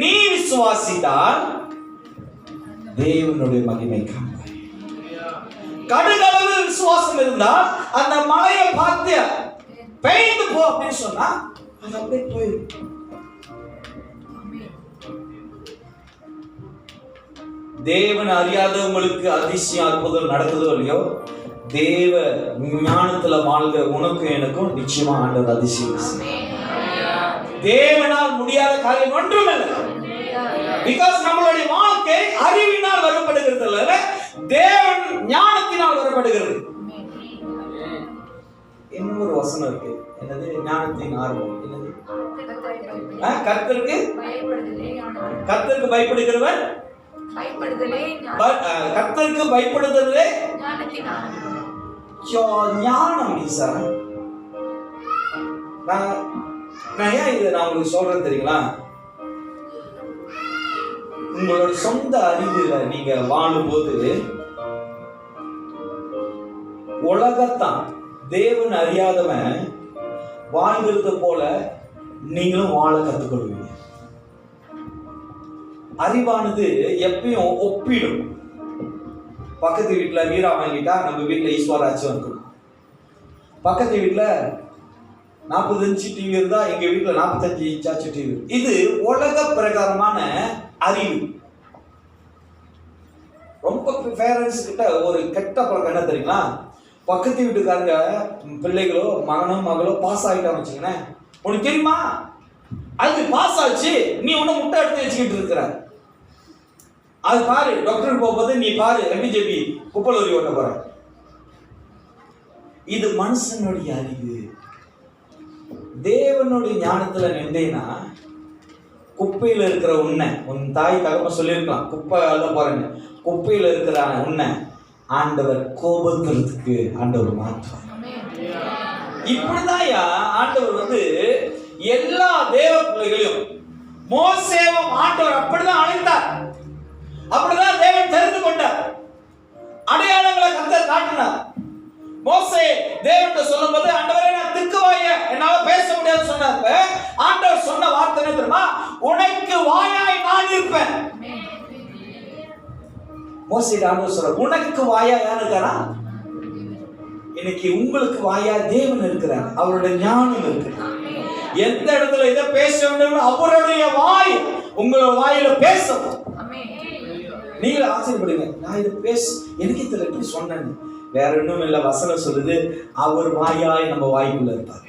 நீ விசுவாசித்தால் தேவனுடைய மகிமை காண்பாய். கடுகளவு விசுவாசம் இருந்தால் அந்த மலையை பார்த்து பெய்து போ அப்படின்னு சொன்னா அது அப்படியே போயிடும். தேவன் அறியாதவங்களுக்கு அதிசயம் அற்புதம் நடக்குதோ இல்லையோ, தேவ ஞானத்துல வாழ்கிற உனக்கு எனக்கும் நிச்சயமா ஆண்டவர் அதிசயம். தேவனால் முடியாத காரியம் ஒன்றுமில்லை. பிகாஸ் நம்மளுடைய வாழ்க்கை அறிவினால் வரப்படுகிறது அல்ல, தேவன் ஞானத்தினால் வரப்படுகிறது. இன்னொரு வசனம் இருக்கு, என்னது? ஞானத்தின் ஆர்வம். என்னது? கர்த்தருக்கு பயப்படுகிறவன், கர்த்தருக்கு பயப்படுதலே ஞானம். சார் நான் ஏன் இதை நான் உங்களுக்கு சொல்றேன் தெரியுங்களா? உங்களோட சொந்த அறிவுல நீங்க வாழும்போது உலகத்தான் தேவன் அறியாதவன் வாழ்கிறது போல நீங்களும் வாழ கத்துக்கொள்வீங்க. அறிவானது எப்பயும் ஒப்பிடும். பக்கத்து வீட்டுல வீரா வாங்கிட்டா நம்ம வீட்டுல ஈஸ்வராச்சும் இருக்கணும். பக்கத்து வீட்டுல 40 இன்ச்சு டிவி இருந்தா எங்க வீட்டுல 45 இன்ச்சாச்சு டிவி. இது உலக பிரகாரமான அறிவு. ரொம்ப பேரண்ட்ஸ் கிட்ட ஒரு கெட்ட பழக்கம் என்ன தெரியுங்களா? பக்கத்து வீட்டுக்காரங்க பிள்ளைகளோ மகனோ பாஸ் ஆகிட்டான்னு வச்சுக்கோங்களேன், உனக்கு தெரியுமா அது பாஸ் ஆச்சு, நீ ஒன்னும் முட்டை எடுத்து வச்சுக்கிட்டு இருக்கிற, அது பாரு டாக்டர் போகும்போது நீ பாரு எம்பிஜேபி குப்பலூரி ஓட்ட போற. இது மனுஷனுடைய அறிவு. தேவனுடைய ஞானத்துல நின்றேன்னா குப்பையில இருக்கிற உன்னை, உன் தாய் தகப்ப சொல்லியிருக்கலாம் குப்பை அள்ள போறேன்னு, குப்பையில இருக்கிற உன்னை ஆண்டவர் கோபத்துறதுக்கு ஆண்டவர் மாற்றுவார். இப்படிதான் ஆண்டவர் எல்லா தேவ பிள்ளைகளையும் மோசேவும் ஆண்டவர் அப்படிதான் அழைத்தார். அப்படிதான் தேவன் தெரிந்து கொண்டார். அடையாளங்களை கர்த்தர் காட்டினார். மோசே தேவன் சொல்லும்போது, ஆண்டவரே நான் திக்குவாய என்னால பேச முடியாது சொன்னார். ஆண்டவர் சொன்ன வார்த்தை என்ன தெரியுமா? உனக்கு வாயாய் நான் இருப்பேன். மோசே ஆண்டவர் சொல்ற, உனக்கு வாயா யார் இருக்காரா? இன்னைக்கு உங்களுக்கு வாயா தேவன் இருக்கிறார். அவருடைய ஞானம் இருக்கு. எந்த இடத்துல இதை பேச வேண்டும் அவருடைய வாய் உங்களோட வாயில பேசணும். நீங்களே ஆச்சரியப்படுங்க, நான் இதை எனக்கு தெரியல எப்படி சொன்னேன்னு. வேற ஒன்றும் இல்லை, வசனம் சொல்லுது அவர் வாயாய் நம்ம வாய்க்குள்ள இருப்பாரு.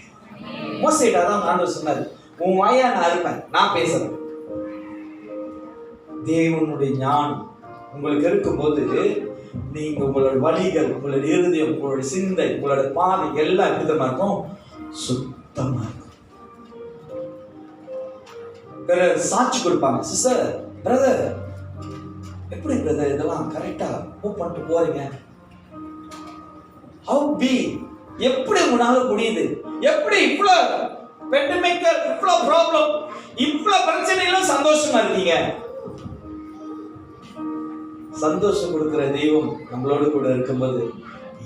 மோசேட்ட தான் ஆண்டவர் சொன்னாரு, உன் வாயா நான் இருப்பேன், நான் பேசுறேன். தேவனுடைய ஞானம் உங்களுக்கு இருக்கும்போது நீங்க உங்களோட வழிகள், உங்களோட இருதயம், உங்களோட சிந்தை, உங்களோட பாதை எல்லாம் விதமா இருக்கும், சுத்தமா இருக்கும். சாட்சி கொடுப்பாங்க, சிஸ்டர், பிரதர், எப்படி பிரதர் இதெல்லாம் கரெக்டா மூவ் பண்ணிட்டு போறீங்க? எப்படி உங்களால முடியுது? எப்படி இவ்வளவு பெண்டமிக்கல், இவ்வளவு ப்ராப்ளம், இவ்வளவு பிரச்சனைகளும் சந்தோஷமா இருக்கீங்க? சந்தோஷம் கொடுக்கிற தெய்வம் நம்மளோடு கூட இருக்கும்போது,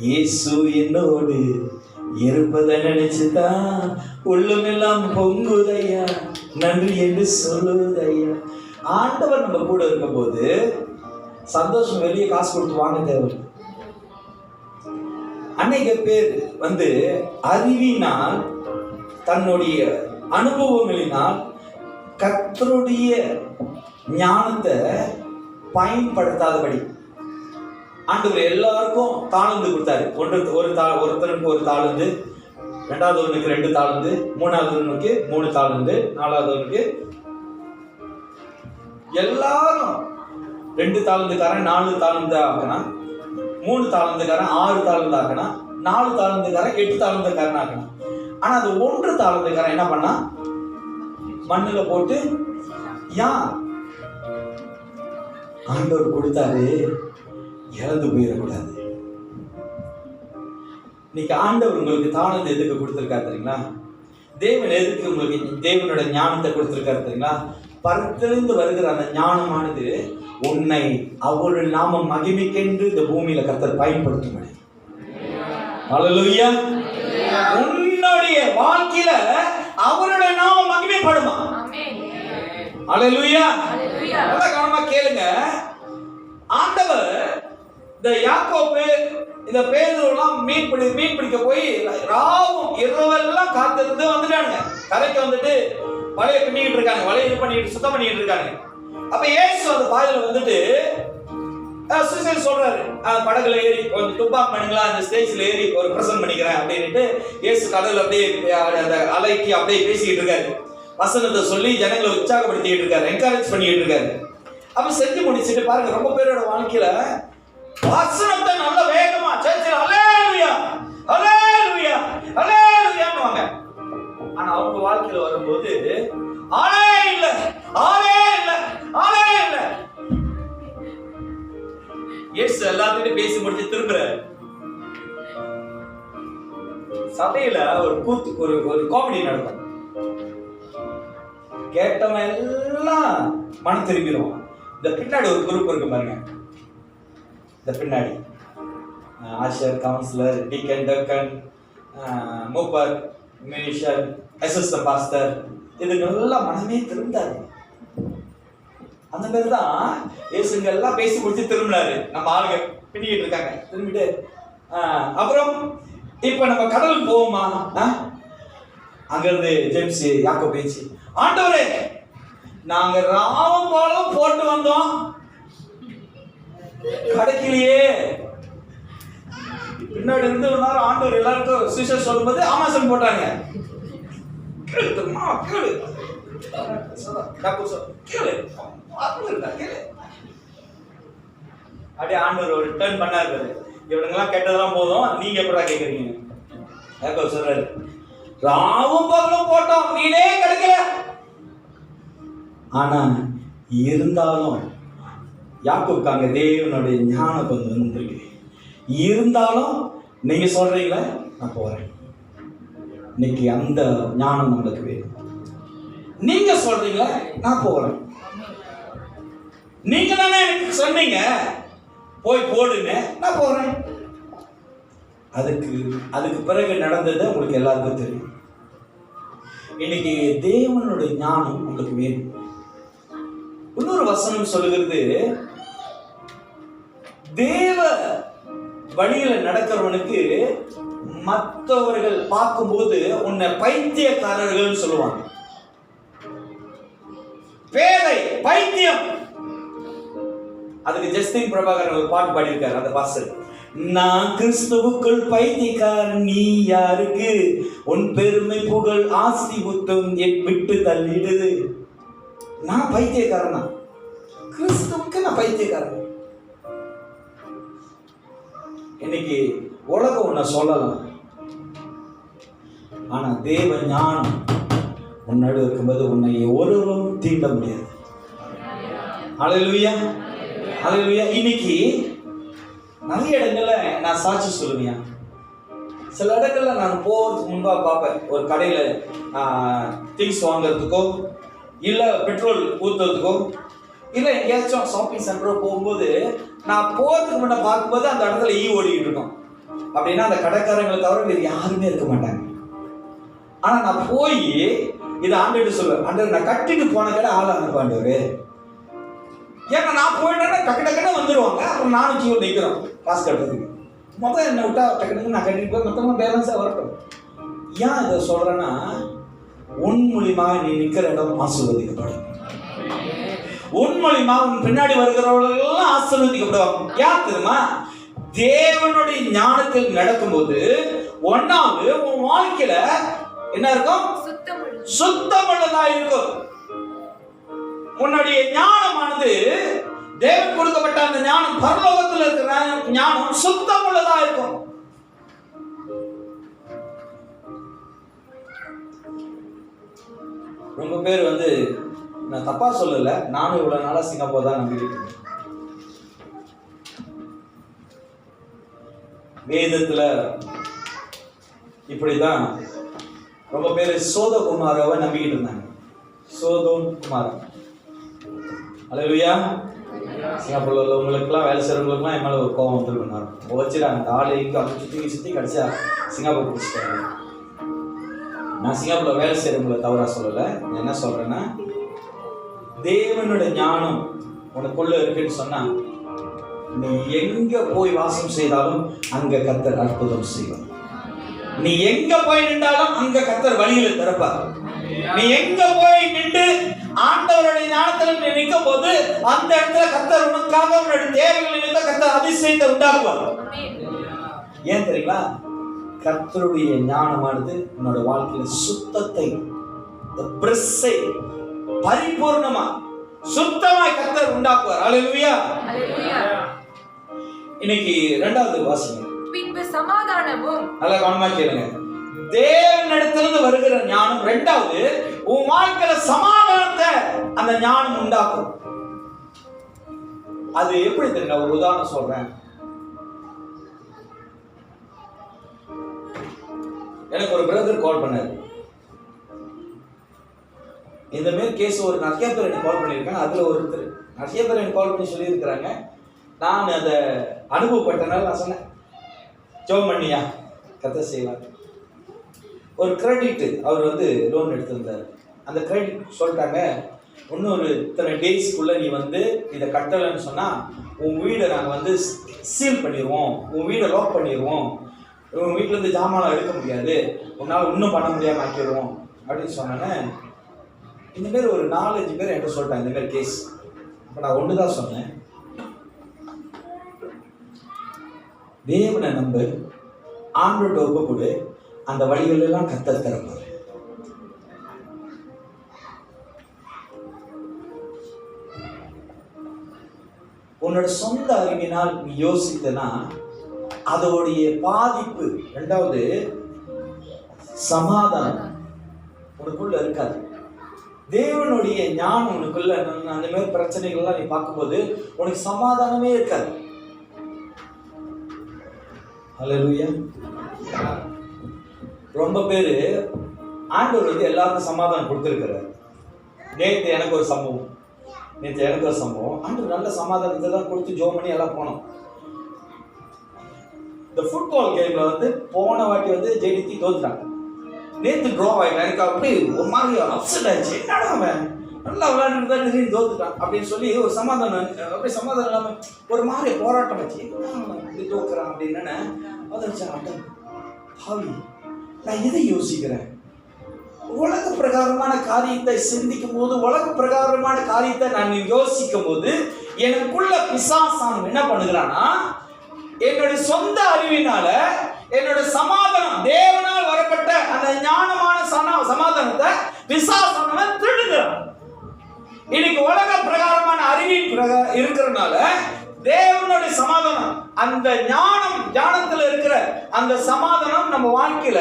இயேசு என்னோடு இருப்பதை நினைச்சுதான் உள்ளமெல்லாம் பொங்குதையா, நன்றி என்று சொல்லுதையா. ஆண்டவர் நம்ம கூட இருக்கும்போது சந்தோஷம் வெளியே காசு கொடுத்து வாங்க தேவை. அநேக பேர் அறிவினால், தன்னுடைய அனுபவங்களினால் கர்த்தருடைய ஞானத்தை பயன்படுத்தாதபடி ஆண்டவர் எல்லாருக்கும் தாளந்து கொடுத்தாரு. ஒருத்தருக்கு ஒரு தாளந்து, ரெண்டாவது ஒண்ணுக்கு 2 தாளந்து, மூணாவது ஒண்ணுக்கு 3 தாளந்து, நாலாவது ஒண்ணுக்கு எல்லாரும் 2 தாளந்துக்காரன் 4 தாளந்து ஆக்கணும், 3 தாளந்துக்காரன் 6 தாளந்து ஆக்கணும், 4 தாளந்துக்காரன் 8 தாளந்துக்காரன் ஆக்கணும். ஆனா அது 1 தாளந்துக்காரன் என்ன பண்ணா, மண்ணுல போட்டு ஆண்டவர் கொடுத்தாரு, இறந்து போயிடக்கூடாது. இன்னைக்கு ஆண்டவர் உங்களுக்கு தாளந்து எதுக்கு கொடுத்திருக்காரு தெரியுங்களா? தேவன் எதுக்கு உங்களுக்கு தேவனோட ஞானத்தை கொடுத்திருக்காரு தெரியுங்களா? பரத்திலிருந்து வருகிற அந்த ஞானமானது உன்னை அவருடைய நாம மகிமைக்கென்று இந்த பூமியில கர்த்தர் பயன்படுத்தும். ஹல்லேலூயா. உன்னுடைய வாழ்க்கையில அவருடைய நாமம் மகிமைப்படுமா? ஹல்லேலூயா. நல்லா கவனமா கேளுங்க. ஆண்டவர் இந்த யாக்கோபு, இந்த பேதுருலாம் மீன் பிடிக்க போய் ராவும் இரவெல்லாம் காத்திருந்து வந்துட்டானுங்க. கரைக்கு வந்துட்டு வலையை பின்னிட்டு இருக்காங்க, வலையை இது பண்ணிட்டு சுத்தம் பண்ணிட்டு இருக்காங்க. அப்ப இயேசு அந்த பாதையில சொல்றாரு, படகுல ஏறி கொஞ்சம் துப்பாக் பண்ணுங்களா, அந்த ஸ்டேஜ்ல ஏறி ஒரு பிரசன்ட் பண்ணிக்கிறேன் அப்படின்ட்டு இயேசு கடவுள் அப்படியே அந்த அலைக்கு அப்படியே பேசிக்கிட்டு இருக்காரு. வசனத்தை சொல்லி ஜனங்களை உற்சாகப்படுத்திட்டு இருக்காரு, என்கரேஜ் பண்ணிட்டு இருக்காரு. அப்ப செஞ்சு முடிச்சுட்டு பாருங்க, ரொம்ப பேரோட வாழ்க்கையில வசனத்தை நல்ல வேகமா சர்ச்சில் ஹல்லேலூயா ஹல்லேலூயா ஹல்லேலூயான்னுவாங்க. ஆனா அவங்க வாழ்க்கையில வரும்போது ஆளே இல்ல, ஆளே இல்ல, ஆளே இல்ல. இயேசு எல்லாத்தையும் பேசி முடிச்சு திரும்புறாரு. சபையில ஒரு கூத்து, ஒரு காமெடி நடக்கும். கேட்டவன் எல்லாம் மனம் திரும்பிடுவான். இந்த பின்னாடி ஒரு குரூப் இருக்கு பாருங்க, இந்த பின்னாடி ஆஷர், கவுன்சிலர், டீக்கன், டக்கன், மூப்பர், மினிஷர், அசிஸ்டன்ட் பாஸ்டர், இதுங்கெல்லாம் மனமே திருந்தாரு. அந்த பேர் தான் இயேசுங்க எல்லாம் பேசி முடிச்சு திரும்பினாரு. நம்ம ஆளுங்க பின்னிட்டு இருக்காங்க. திரும்பிட்டு அப்புறம் இப்ப நம்ம கடலுக்கு போவோமா? அங்க இருந்து ஜேம்ஸ் யாக்கோபு பேச்சு, ஆண்டவரே நாங்க ராமம் போலும் போட்டு வந்தோம், கிடைக்கலையே. பின்னாடி இருந்து ஒரு நேரம் ஆண்டவர் எல்லாருக்கும் சுவிசேஷம் சொல்லும்போது ஆமாசம் போட்டாங்க. அப்படியே ஆண்டவர் ஒரு டர்ன் பண்ணாரு, இவனுங்கெல்லாம் கேட்டதெல்லாம் போதும், நீங்க எப்படா கேக்குறீங்க? யாக்கோபு சொல்றாரு, ராவும் பகலும் போட்டோம், மீனே கிடைக்கல. ஆனா இருந்தாலும் யாக்கோபுக்கு அங்க தேவனுடைய ஞானம் கொஞ்சம் வந்திருக்கு. இருந்தாலும் நீங்க சொல்றீங்களா, நான் போறேன். இன்னைக்கு அந்த ஞானம் நம்மளுக்கு வேணும். நீங்க சொல்றீங்களா, நான் போறேன். நீங்க தானே எனக்கு சொன்னீங்க போய் போடுங்க, நான் போறேன். அதுக்கு பிறகு நடந்தது உங்களுக்கு எல்லாருக்கும் தெரியும். இன்னைக்கு தேவனுடைய ஞானம் உங்களுக்கு வேணும். இன்னொரு வசனம் சொல்லுகிறது, தேவ வழியில நடக்கிறவனுக்கு மற்றவர்கள் பார்க்கும்போது உன்னை பைத்தியக்காரர்கள் சொல்லுவாங்க. பேதை, பைத்தியம். அதுக்கு ஜஸ்டின் பிரபாகரன் ஒரு பாட்டு பாடியிருக்காரு. அந்த பாஸ்டர், நான் கிறிஸ்துவுக்குள் பைத்தியக்காரன், நீ யாருக்கு? உன் பெருமை புகழ் ஆசி புத்தம் என் விட்டு தள்ளிடுது. நான் பைத்தியக்காரன் தான், கிறிஸ்துவுக்கு நான் பைத்தியக்காரன். இன்னைக்கு உலகம் உன்னை சொல்லலாம், ஆனா தேவ ஞானம் உன்னோடு இருக்கும்போது உன்னை ஒருவரும் தீண்ட முடியாது. ஹல்லேலூயா, ஹல்லேலூயா. இன்னைக்கு நிறைய இடங்கள்ல நான் சாட்சி சொல்லுவியா. சில இடங்கள்ல நான் போகிறதுக்கு முன்பாக பார்ப்பேன், ஒரு கடையில திங்ஸ் வாங்குறதுக்கோ இல்லை பெட்ரோல் ஊற்றுறதுக்கோ இல்லை எங்கேயாச்சும் ஷாப்பிங் சென்டரோ போகும்போது நான் போகிறதுக்கு முன்னே பார்க்கும்போது அந்த இடத்துல ஓடிக்கிட்டு இருக்கோம். அப்படின்னா அந்த கடைக்காரங்களை தவிர வேறு யாருமே இருக்க மாட்டாங்க. ஆனால் நான் போய் இதை ஆண்டுகிட்டு சொல்லுவேன், ஆண்டு நான் கட்டிட்டு போன கடை ஆள் அனுப்பாண்டவர். ஏன்னா நான் போயிட்டேன்னா டக்கு டக்குன்னு வந்துடுவாங்க. அப்புறம் நானும் ஜீவன் நிற்கிறோம் காசு கட்டுறதுக்கு. மொத்தம் என்னை விட்டா டக்குனு நான் கட்டிட்டு போய் மொத்தமாக பேலன்ஸாக வரட்டும். ஏன் இதை சொல்கிறேன்னா, உன் மூலியமாக நீ நிற்கிற இடம் ஆசீர்வதிக்கப்படும். உன் மூலியமாக உன் பின்னாடி வருகிறவர்களெல்லாம் ஆசீர்வதிக்கப்படுவாங்க. யார் தெரியுமா? தேவனுடைய ஞானத்தில் நடக்கும்போது ஒன்னாவது உன் வாழ்க்கையில என்ன இருக்கும்? சுத்தமுள்ளதா இருக்கும். உன்னுடைய ஞானமானது தேவன் கொடுக்கப்பட்ட அந்த ஞானம், பரலோகத்தில் இருக்கிற ஞானம் சுத்தமுள்ளதா இருக்கும். ரொம்ப பேர் நான் தப்பா சொல்லல, நானும் இவ்வளவு நாளா சிங்கப்பூர் தான் நம்பிக்கிட்டு இருக்கேன். வேதத்துல இப்படிதான் ரொம்ப பேர் சோதகுமாராவை நம்பிக்கிட்டு இருந்தாங்க. சோதோம் குமாரன். ஹல்லேலூயா. சிங்கப்பூர்ல உள்ளவங்களுக்குலாம், வேலை செய்யறவங்களுக்குலாம் என் மேல ஒரு கோபம் வந்துருக்கும். வச்சுட்டாங்க அந்த ஆளை அப்படி சுத்தி கடைசியா சிங்கப்பூர் பிடிச்சிட்டாங்க. நான் சிங்கப்பூர்ல வேலை செய்யறவங்களை தவறா சொல்லலை. என்ன சொல்றேன்னா, தேவனுடைய ஞானம் உனக்குள்ள இருக்குன்னு சொன்னா நீ எங்க போய் வாசம் செய்தாலும் அங்க கர்த்தர் அற்புதம் செய்வார். நீ எங்க போய் நின்றாலும் அங்க கர்த்தர் வழிகளை திறப்பார். நீ எங்க போய் நின்று ஆண்டவருடைய ஞானத்தில் நீ நிற்கும் போது அந்த இடத்துல கர்த்தர் உனக்காக உன்னுடைய தேவைகளை நினைத்த கர்த்தர் அதிசயத்தை உண்டாக்குவார். ஏன் தெரியுங்களா? கர்த்தருடைய ஞானமானது உன்னோட வாழ்க்கையில சுத்தத்தை, பரிபூர்ணமா சுத்தமாய் கர்த்தர் உண்டாக்குவார். ஹல்லேலூயா. இன்னைக்கு இரண்டாவது வாசிங்க. பின்பு சமாதானமும், நல்லா கவனமா கேளுங்க, தேவனிடத்திலிருந்து வருகிற ஞானம். இரண்டாவது, உன் வாழ்க்கையில சமாதானத்தை அந்த ஞானம் உண்டாக்கும். அது எப்படி தெரியுங்க? ஒரு உதாரணம் சொல்றேன். எனக்கு ஒரு பிரதர் கால் பண்ணாரு. இந்த மாதிரி கேஸ் ஒரு நிறைய பேர் எனக்கு கால் பண்ணியிருக்காங்க. அதுல ஒருத்தர் நிறைய பேர் எனக்கு கால் பண்ணி சொல்லியிருக்கிறாங்க. நான் அதை அனுபவப்பட்டனால நான் சொன்னேன், ஜெபம் பண்ணியா கர்த்தர் செய்வார். ஒரு கிரெடிட் அவர் லோன் எடுத்திருந்தார். அந்த கிரெடிட் சொல்லிட்டாங்க, இன்னொரு இத்தனை டேஸ்க்குள்ள நீ இதை கட்டலைன்னு சொன்னா உன் வீடை நாங்கள் சீல் பண்ணிடுவோம், உன் வீடை லாக் பண்ணிடுவோம், உன் வீட்டில் இருந்து ஜாமான் எடுக்க முடியாது, உன்னால் இன்னும் பண்ண முடியாமல் ஆக்கிடுவோம் அப்படின்னு சொன்னாங்க. இந்த மாதிரி ஒரு 4-5 பேர் என்கிட்ட சொல்லிட்டாங்க இந்த மாதிரி கேஸ். இப்போ நான் ஒன்று தான் சொன்னேன், தேவனை நம்பு, ஆண்டோட ஒப்பு கொடு, அந்த வழிகள் எல்லாம் கர்த்தர் திறப்பார். உன்னோட சொந்த அறிவினால் நீ யோசித்தனா அதோடைய பாதிப்பு. இரண்டாவது, சமாதானம் உனக்குள்ள இருக்காது. தேவனுடைய ஞானம் உனக்குள்ள அந்த மாதிரி பிரச்சனைகள்லாம் நீ பார்க்கும்போது உனக்கு சமாதானமே இருக்காது. ஹல்லேலூயா. ரொம்ப பேரு ஆண்டவர் எல்லாருக்கும் சமாதானம் கொடுத்துருக்கிறார். நேற்று எனக்கு ஒரு சம்பவம், ஆண்டவர் நல்ல சமாதானத்தை தான் கொடுத்து ஜோம் பண்ணி எல்லாம் போனோம். இந்த ஃபுட்பால் கேம்ல போன வாட்டி ஜெயித்தி தோத்துட்டாங்க. நேற்று ட்ரா ஆகிட்டான். எனக்கு அப்படி ஒரு மாதிரி அப்செட் ஆயிடுச்சு. என்னடா அவன் நல்லா விளையாண்டுட்டு தான் திடீர்னு தோத்துட்டான் அப்படின்னு சொல்லி ஒரு சமாதானம், அப்படி சமாதானம் இல்லாமல் ஒரு மாதிரி போராட்டம் வச்சு இப்படி தோக்குறான் அப்படின்னு அட்டம் பாவி. நான் எதை யோசிக்கிறேன்? உலக பிரகாரமான காரியத்தை சிந்திக்கும் போது, உலக பிரகாரமான காரியத்தை நான் யோசிக்கும் போது எனக்குள்ள பிசாசான் என்ன பண்ணுகிறான்னா, என்னுடைய சொந்த அறிவினால என்னோட சமாதானம், தேவனால் வரப்பட்ட அந்த ஞானமான சமாதானத்தை பிசாசானவன் திருடுகிறான். இன்னைக்கு உலக பிரகாரமான அறிவின் இருக்கிறதுனால தேவனுடைய சமாதானம், அந்த ஞானத்துல இருக்கிற அந்த சமாதானம் நம்ம வாழ்க்கையில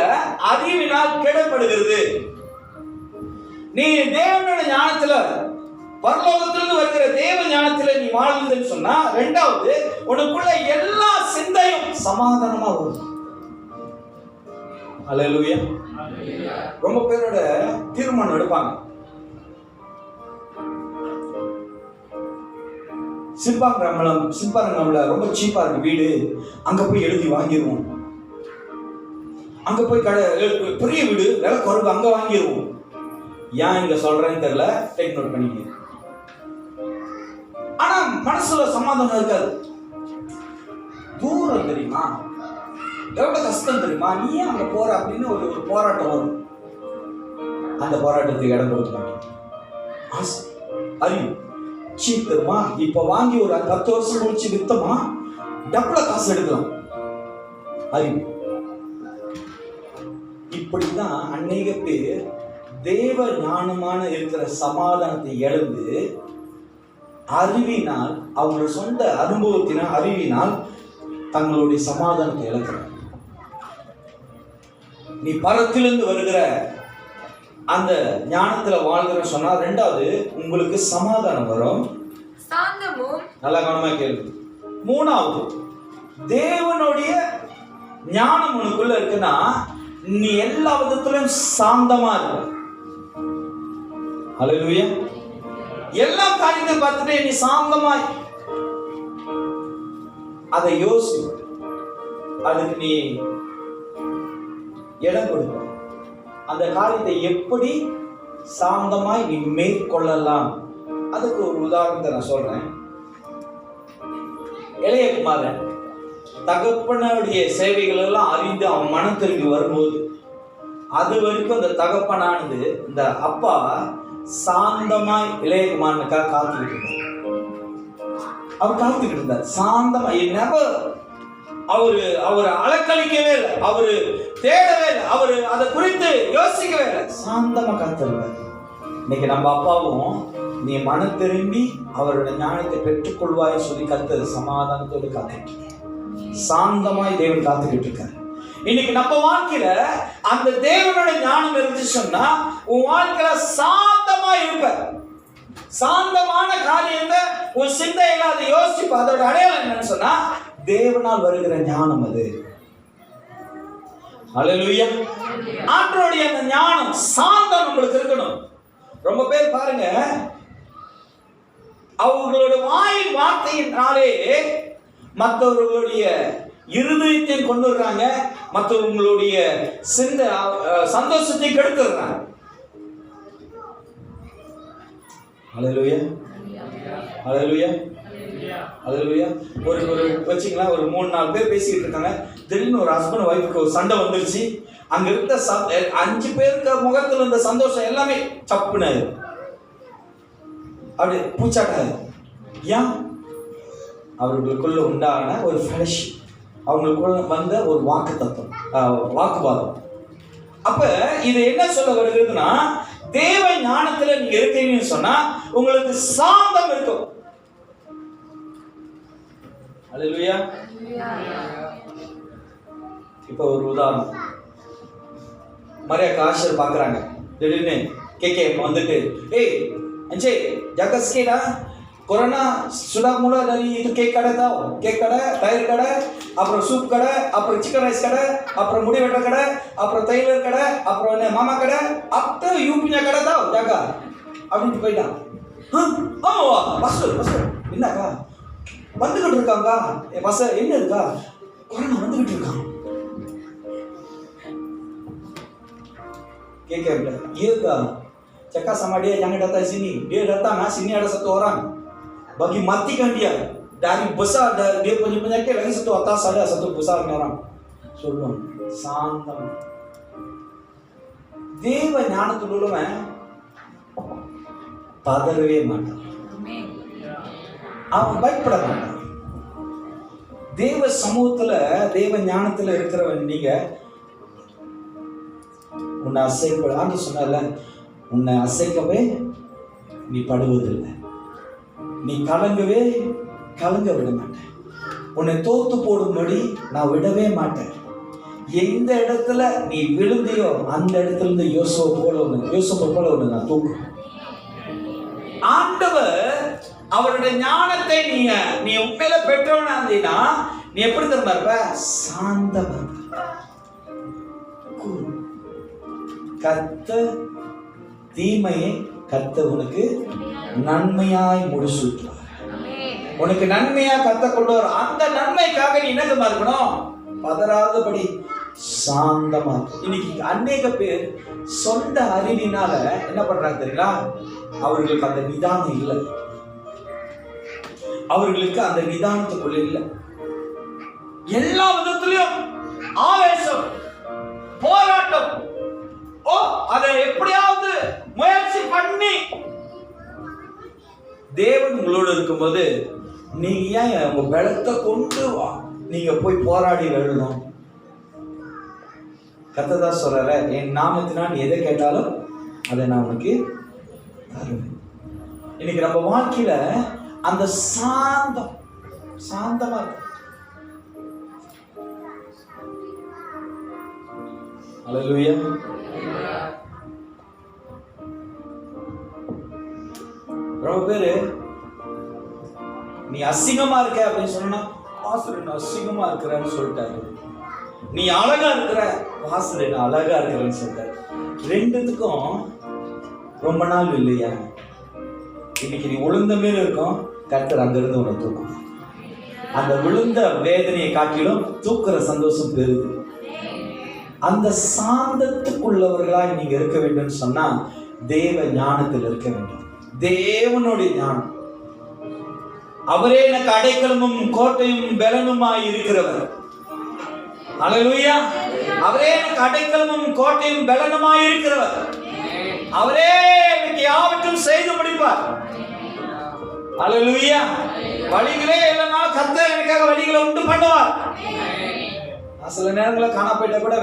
அறிவினால் கெடப்படுகிறது. நீ தேவனுடைய ஞானத்துல, பரலோகத்திலிருந்து வருகிற தேவ ஞானத்துல நீ வாழ்ந்ததுன்னு சொன்னா, ரெண்டாவது உனக்குள்ள எல்லா சிந்தையும் சமாதானமா வரும். அல்லேலூயா. ரொம்ப பேரோட தீர்மானம் எடுப்பாங்க, சிம்பாங்கம்ல ரொம்ப சீப்பா இருக்கு வீடு, அங்க போய் எழுதி வாங்கிடுவோம். அங்க போய் பெரிய வீடு விலை குறைவு, அங்க வாங்கிடுவோம். ஏன் இங்க சொல்றேன்னு தெரியல, டேக் நோட் பண்ணிக்க. ஆனா மனசுல சமாதானம் இருக்காது. தூரம் தெரியுமா, எவ்வளவு கஷ்டம் தெரியுமா, நீ ஏன் அங்க போற அப்படின்னு ஒரு போராட்டம் வரும். அந்த போராட்டத்துக்கு இடம் கொடுக்க மாட்டேன். அறிவு சீப் தெரியுமா, இப்ப வாங்கி ஒரு 10 வருஷம் முடிச்சு வித்தமா டபுள காசு எடுக்கலாம். அறிவு. இப்படிதான் அநேக பேர் தேவ ஞானமான இருக்கிற சமாதானத்தை இழந்து அறிவினால், அவங்களோட சொந்த அனுபவத்தினால், அறிவினால் தங்களுடைய சமாதானத்தை இழக்கிறார். நீ பரத்திலிருந்து வருகிற அந்த ஞானத்துல வாழ்கிற சொன்னா, ரெண்டாவது உங்களுக்கு சமாதானம் வரும், சாந்தமும். நல்லா கவனமா கேள்வி. மூணாவது, தேவனுடைய ஞானம் உனக்குள்ள இருக்குன்னா நீ எல்லா விதத்திலும் சாந்தமா இருக்க. அல்லேலூயா. எல்லா காரியத்தை பார்த்துட்டு நீ சாந்தமாய் அதை யோசி, அதுக்கு நீ இடம் கொடுக்க. அந்த காரியத்தை எப்படி சாந்தமாய் நீ மேற்கொள்ளலாம், அதுக்கு ஒரு உதாரணத்தை நான் சொல்றேன். இளையகுமாரன் தகப்பனுடைய சேவைகள் எல்லாம் அறிந்து அவன் மனம் திரும்பி வரும்போது, அது வரைக்கும் அந்த தகப்பனானது, இந்த அப்பா சாந்தமாய் இளையகுமாரனுக்காக காத்துக்கிட்டு இருந்தார். அவர் காத்துக்கிட்டு இருந்தார் சாந்தமா. அவரு அலக்களிக்கவே இல்லை, அவரு தேடவே இல்லை, அவரு அதை குறித்து யோசிக்கவே இல்லை, சாந்தமா காத்திருந்தார். இன்னைக்கு நம்ம அப்பாவும் நீ மனம் திரும்பி அவரோட ஞானத்தை பெற்றுக்கொள்வாய் சொல்லி கத்தது சமாதானத்தோடு காத்துட்டு, சாந்தமாய் தேவன் காத்துக்கிட்டு இருக்காரு. இன்னைக்கு நம்ம வாழ்க்கையில அந்த தேவனோட ஞானம் இருந்துச்சுன்னா உன் வாழ்க்கையில சாந்தமா இருப்ப. சாந்தமான காரியத்தை உன் சிந்தையில அதை யோசிப்ப. அதோட அடையாளம் என்னன்னு சொன்னா தேவனால் வருகிற ஞானம் அது. அல்லேலூயா. ஆண்டவருடைய அந்த ஞானம், சாந்தம் உங்களுக்கு இருக்கணும். ரொம்ப பேர் பாருங்க, அவர்களோட வாயின் வார்த்தையினாலே மற்றவர்களுடைய இருதயத்தை கொண்டு வர்றாங்க, மற்றவங்களுடைய சந்தோஷத்தை கெடுத்துறாங்க. அல்லேலூயா. அல்லேலூயா. அல்லேலூயா. ஒரு வச்சிங்களா, ஒரு 3-4 பேர் பேசிக்கிட்டு இருக்காங்க. திடீர்னு ஒரு ஹஸ்பண்ட் ஒய்ஃபுக்கு ஒரு சண்டை வந்துருச்சு. அங்க இருந்த 5 பேருக்கு முகத்துல இருந்த சந்தோஷம் எல்லாமே சப்புன்னு அப்படி பூச்சாட்டாது. ஏன்? அவர்களுக்குள்ள உண்டான ஒரு ஃபெலோஷிப், அவங்களுக்குள்ள வந்த ஒரு வாக்கு தத்துவம், வாக்குவாதம். அப்ப இது என்ன சொல்ல வருகிறதுனா, தேவ ஞானத்துல நீங்க இருக்கீங்கன்னு சொன்னா உங்களுக்கு சாந்தம் இருக்கும். அல்லேலூயா. இப்ப ஒரு உதாரணம், மரியா காஷர் பாக்குறாங்க. திடீர்னு கேக்கே வந்துட்டு, ஏய் अंचे जाकर स्केला कोरोना सुधा मुला dari itu cake kada tahu, cake kada, tayar kada, அப்புறம் சூப் கடை, அப்புறம் சிக்கன் ரைஸ் கடை, அப்புறம் முடி வெட்ட கடை, அப்புறம் தைலர் கடை, அப்புறம் என்ன மாமா கடை, அப்போ யூபியா கடை தான் ஜாக்கா அப்படின்ட்டு போயிட்டான். ஆமாவா பஸ் என்னக்கா வந்துகிட்டு இருக்காங்க பஸ் என்ன இருக்கா, கொரோனா வந்துகிட்டு இருக்கான். கேட்க iya cakap sama dia jangan datang sini. Dia datang, sini ada 1 orang. Bagi matikan dia. Dari besar dia punya penyakit lagi 1 atas ada 1 besar orang. சொல்லுவோம் சாந்தம். தேவ ஞானத்தில் உள்ளவன் பதறவே மாட்டான், அவன் பயப்பட மாட்டான். தேவ சமூகத்துல தேவ ஞானத்துல இருக்கிறவன் நீங்க உன்னை ஆண்டு சொன்னால உன்னை அசைக்கவே நீ படுவதில்லை, நீ கலங்க விட மாட்டேன், உன்னை தோத்து போடும்படி நான் விடவே மாட்டேன். எந்த இடத்துல நீ விழுந்தியோ அந்த இடத்துல இருந்து யோசப்பை போல ஒண்ணு நான் தூக்குறேன். ஆண்டவர் அவருடைய ஞானத்தை நீ உண்மையில பெற்றவனா இருந்தீனா நீ எப்படி தெரியுமா இருப்ப? சாந்தமா. கத்த தீமையை உனக்கு நன்மையாய் முடிச்சுட்டார். உனக்கு நன்மையா கத்த கொண்டு வர அந்த நன்மைக்காக நீ என்ன இருக்கணும்? பதறாதபடி சாந்தமா. இன்னைக்கு அநேக பேர் சொந்த அறிவினால என்ன பண்றாங்க தெரியுங்களா? அவர்களுக்கு அந்த நிதானம் இல்லை, அவர்களுக்கு அந்த நிதானத்துக்குள்ள இல்லை. எல்லா விதத்திலும் ஆவேசம், போராட்டம், அதை எப்படியாவது முயற்சி பண்ணி. தேவன் உங்களோடு இருக்கும்போது நீங்க ஏன் உங்க பலத்தை கொண்டு நீங்க போய் போராடி வெல்லணும்? கர்த்தர் சொல்றாரு, என் நாமத்தினால் நீ எதை கேட்டாலும் அதை நான் உனக்கு தருவேன். இன்னைக்கு நம்ம வாழ்க்கையில அந்த சாந்தமா இருக்கு. அல்லேலூயா. ரொம்ப பேரு நீ அசிங்கமா இருக்க அப்படின்னு சொன்னா பாஸ்டர் அசிங்கமா இருக்கிறன்னு சொல்லிட்டாரு. நீ அழகா இருக்கிற பாஸ்டர் அழகா இருக்கிறன்னு சொல்லிட்டாரு. ரெண்டுத்துக்கும் ரொம்ப நாள் இல்லையா? இன்னைக்கு நீ விழுந்த மேல இருக்கும், கர்த்தர் அங்கிருந்து உன்னை தூக்கும். அந்த விழுந்த வேதனையை காட்டிலும் தூக்குற சந்தோஷம் பெருது. அந்த சாந்தத்துக்குள்ளவர்களாய் நீங்க இருக்க வேண்டும் சொன்னா தேவ ஞானத்தில் இருக்க வேண்டும். தேவனுடைய ஞானம். அவரே எனக்கு அடைக்கலமும் கோட்டையும் பலனுமாய் இருக்கிறவர். அல்லேலூயா. அவரே எனக்கு அடைக்கலமும் கோட்டையும் பலனுமாய் இருக்கிறவர். அவரே எனக்கு யாவற்றையும் செய்து முடிப்பார். அல்லேலூயா. வழிகளே இல்லைன்னா கர்த்தர் எனக்காக வழிகளை உண்டு பண்ணுவார். சில நேரங்களில் காணா போயிட்டா கூட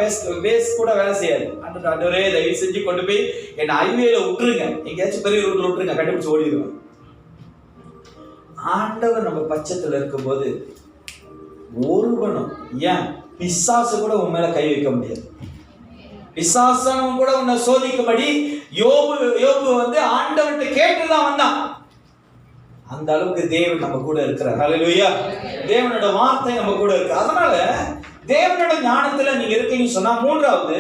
வேஸ்ட் கூட வேலை செய்யாது. ஆண்டவரே தயவு செஞ்சு கொண்டு போய் என்னை ஹைவேல விட்டுருங்க, எங்கேயாச்சும் பெரிய ரோட்ல விட்டுருங்க, கண்டுபிடிச்சு ஓடிடுவேன். ஆண்டவர் நம்ம பட்சத்தில் இருக்கும்போது ஒருவனும் ஏன் பிசாசு கூட உன் மேல கை வைக்க முடியாது. பிசாசனும் கூட உன்னை சோதிக்கும்படி யோபு வந்து ஆண்டவர்கிட்ட கேட்டுதான் வந்தான். அந்த அளவுக்கு தேவன் நம்ம கூட இருக்கிறார். ஹல்லேலூயா. தேவனோட வார்த்தை நம்ம கூட இருக்கு. அதனால தேவனோட ஞானத்துல நீங்க இருக்கீங்கன்னு சொன்னா மூன்றாவது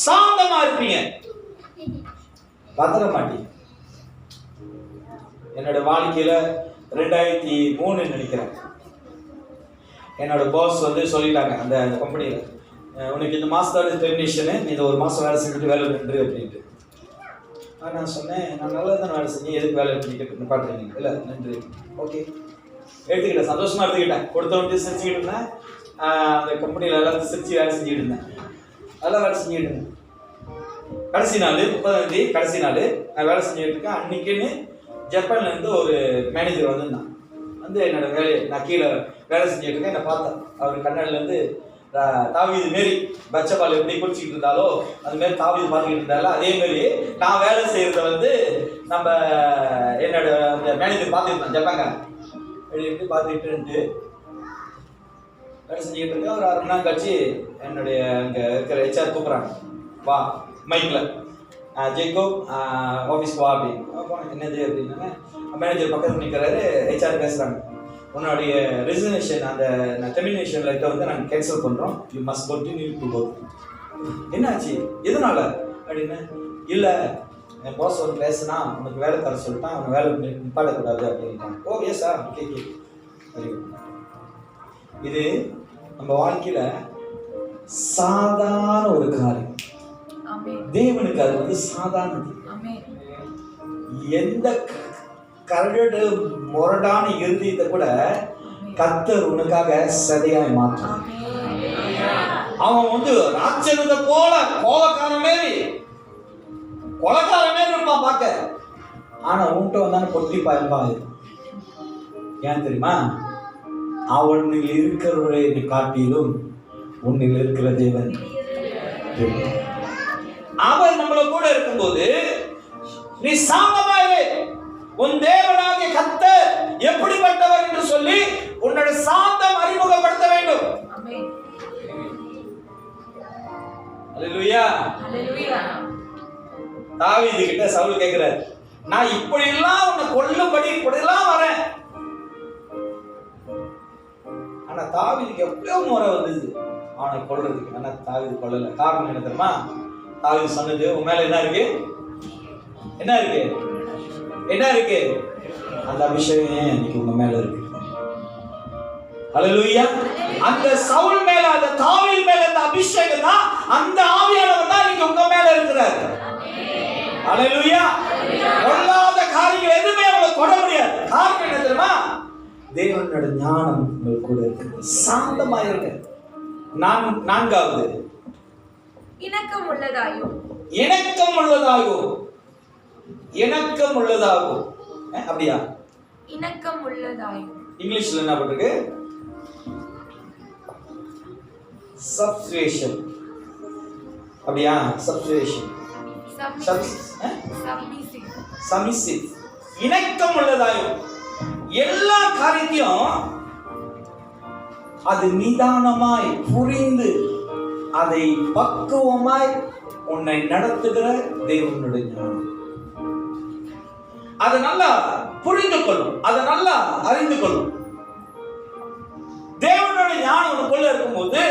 சாந்தமா இருப்பீங்க, பதற மாட்டீங்க. என்னோட வாழ்க்கையில 2003 நினைக்கிறேன், என்னோட பாஸ் வந்து சொல்லிட்டாங்க அந்த கம்பெனியில, உனக்கு இந்த மாசத்தோட டெர்மினேஷனு, நீ இந்த ஒரு மாசம் வேலை செஞ்சுட்டு வேலை நின்று அப்படின்ட்டு. நான் சொன்னேன், நான் நல்லா தானே வேலை செஞ்சேன், எதுக்கு வேலை பண்ணிக்கிட்டு பாட்டுறீங்க? இல்லை நன்றி, ஓகே எடுத்துக்கிட்டேன், சந்தோஷமா எடுத்துக்கிட்டேன். கொடுத்தவன்ட்டு சிரிச்சுக்கிட்டு இருந்தேன். அந்த கம்பெனியில் எல்லாத்தையும் சிரிச்சு வேலை செஞ்சுக்கிட்டு இருந்தேன், நல்லா வேலை செஞ்சுக்கிட்டு இருந்தேன். கடைசி நாள் 30ஆம் தேதி கடைசி நாள் நான் வேலை செஞ்சுக்கிட்டு இருக்கேன். அன்னைக்குன்னு ஜப்பான்லேருந்து ஒரு மேனேஜர் வந்திருந்தான். வந்து என்னோட வேலையை நான் கீழே வேலை செஞ்சுட்டு இருக்கேன். என்னை பார்த்தேன். அவர் கண்ணாடிலேருந்து தாவீது மாரி பச்சைப்பால் எப்படி குளிச்சுக்கிட்டு இருந்தாலோ அது மாரி தாவீது பார்த்துக்கிட்டு இருந்தாலும் அதே மாதிரி நான் வேலை செய்கிறத வந்து நம்ம என்னோட அந்த மேனேஜர் பார்த்துக்கிட்டு ஜப்பாங்க எப்படி பார்த்துக்கிட்டு இருந்து வேலை செஞ்சுக்கிட்டு இருக்கேன். ஒரு 1/2 மணி நேரம் கழிச்சு என்னுடைய அங்கே இருக்கிற ஹெச்ஆர் கூப்பிட்றாங்க, வா மைக்கில், ஜெய்கோ ஆஃபீஸ்க்கு வா அப்படின்னு. என்னது அப்படின்னா மேனேஜர் பக்கத்தில் நிற்கிறாரு, ஹெச்ஆர் பேசுகிறாங்க, உன்னுடைய ரெசிக்னேஷன் அந்த டெர்மினேஷன் லெட்டர் வந்து நாங்கள் கேன்சல் பண்ணுறோம், you must continue to work. என்னாச்சு, எதனால அப்படின்னு. இல்லை என் பாஸ் வந்து பேசுனா உனக்கு வேலை தர சொல்லிட்டான், அவனை வேலை நிப்பாடக்கூடாது அப்படின்ட்டான். ஓகே சார், ஓகே சரி. இது நம்ம வாழ்க்கையில சாதாரண ஒரு காரியம், தேவனுக்கு அது வந்து சாதாரணது. எந்த கரடு முரடான இருதயத்தை கூட கர்த்தர் உனக்காக சதையாய் மாற்றான். அவன் வந்து ராட்சசத்தை போல கொலைக்கார மாரி இருப்பான் பார்க்க, ஆனா உன்கிட்ட வந்தானே பொட்டி பயன்பா. ஏன் தெரியுமா? அவனில் இருக்கிறவரை காட்டிலும் உன்னில் இருக்கிற தேவன். அவர் நம்மள கூட இருக்கும்போது நீ சாந்தமாயிரு. உன் தேவனாகிய கர்த்தர் எப்படிப்பட்டவர் என்று சொல்லி உன்னோட சாந்தம் அறிமுகப்படுத்த வேண்டும். அல்லேலூயா. தாவீது கிட்ட சவுல் கேக்குறார், நான் இப்படி எல்லாம் உன்னை கொல்லும்படி இப்படி எல்லாம் வரேன். ஆனா தாவீதுக்கு எவ்வளவு முறை வந்தது அவனை கொல்றதுக்கு. ஆனா தாவீது கொல்லல. காரணம் என்ன தெரியுமா? தாவீது சொன்னது, உன் மேல என்ன இருக்கு, என்ன இருக்கு, என்ன இருக்கு? அந்த அபிஷேகம் இன்னைக்கு உங்க மேல இருக்கு. அல்லேலூயா. அந்த சவுல் மேல, அந்த தாவீது மேல அந்த அபிஷேகம் தான், அந்த ஆவியானவர் தான் இன்னைக்கு உங்க மேல இருக்கிறார். அல்லேலூயா. கொல்லாத காரியங்கள் எதுவுமே அவங்களை தொட முடியாது. காரணம் என்ன தெரியுமா? தேவனோட ஞானம் உங்கள் கூட இருக்கு. சாந்தமாயிருங்க. நான்காவது, இணக்கம் உள்ளதாயும். இணக்கம் உள்ளதாகும். இணக்கம் உள்ளதாகும். அப்படியா? இணக்கம் உள்ளதாயும். இங்கிலீஷ்ல என்ன போட்டிருக்கு? சப்ஸ்டிரேஷன். அப்படியா? சப்ஸ்டிரேஷன். சமிசித். இணக்கம் உள்ளதாயும். எல்லா காரியத்தையும் அது நிதானமாய் புரிந்து அதை பக்குவமாய் உன்னை நடத்துகிற தேவனுடைய ஞானம். அதை நல்லா புரிந்து கொள்ளும், அதை நல்லா அறிந்து கொள்ளும். தேவனுடைய ஞானம் உனக்குள்ள இருக்கும்போது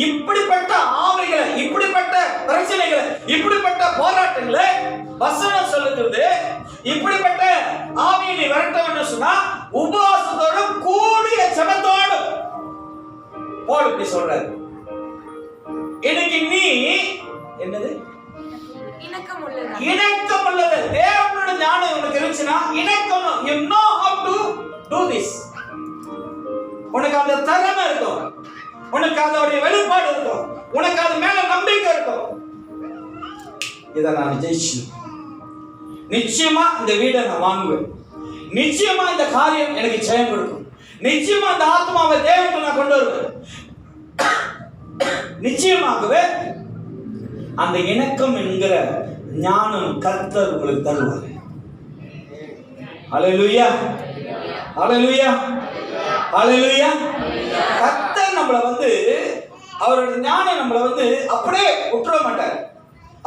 இப்படிப்பட்ட ஆவிகளை, இப்படிப்பட்ட பிரச்சனைகளை, இப்படிப்பட்ட போராட்டங்களை வசனம் சொல்லுகிறது. இப்படிப்பட்ட ஆவியை நீ விரட்டணும்னு சொன்னா உபவாசத்தோடும் கூடிய ஜெபத்தோடும் போடு. இப்படி சொல்றாரு. இன்னைக்கு நீ என்னது? இணக்கம் உள்ளது. இணக்கம் உள்ளது. தேவனுடைய ஞானம் உனக்கு இருந்துச்சுன்னா இணக்கம். You know how to do this. உனக்கு அந்த திறமை இருக்கும், உனக்கு அதோடைய வெளிப்பாடு இருக்கும், உனக்கு அது மேல நம்பிக்கை இருக்கும். இதை நான் ஜெயிச்சு நிச்சயமா இந்த வீடை நான் வாங்குவேன். நிச்சயமா இந்த காரியம் எனக்கு ஜெயம் கொடுக்கும். நிச்சயமா அந்த ஆத்மாவை தேவனுக்கு நான் கொண்டு வருவேன். நிச்சயமாகவே அந்த இணக்கம் என்கிற ஞானம் கர்த்தர் உங்களுக்கு தருவார். ஹல்லேலூயா. ஹல்லேலூயா. ஹல்லேலூயா. கர்த்தர் நம்மளை அவருடைய ஞானம் நம்மளை அப்படியே விட்டுற மாட்டார்.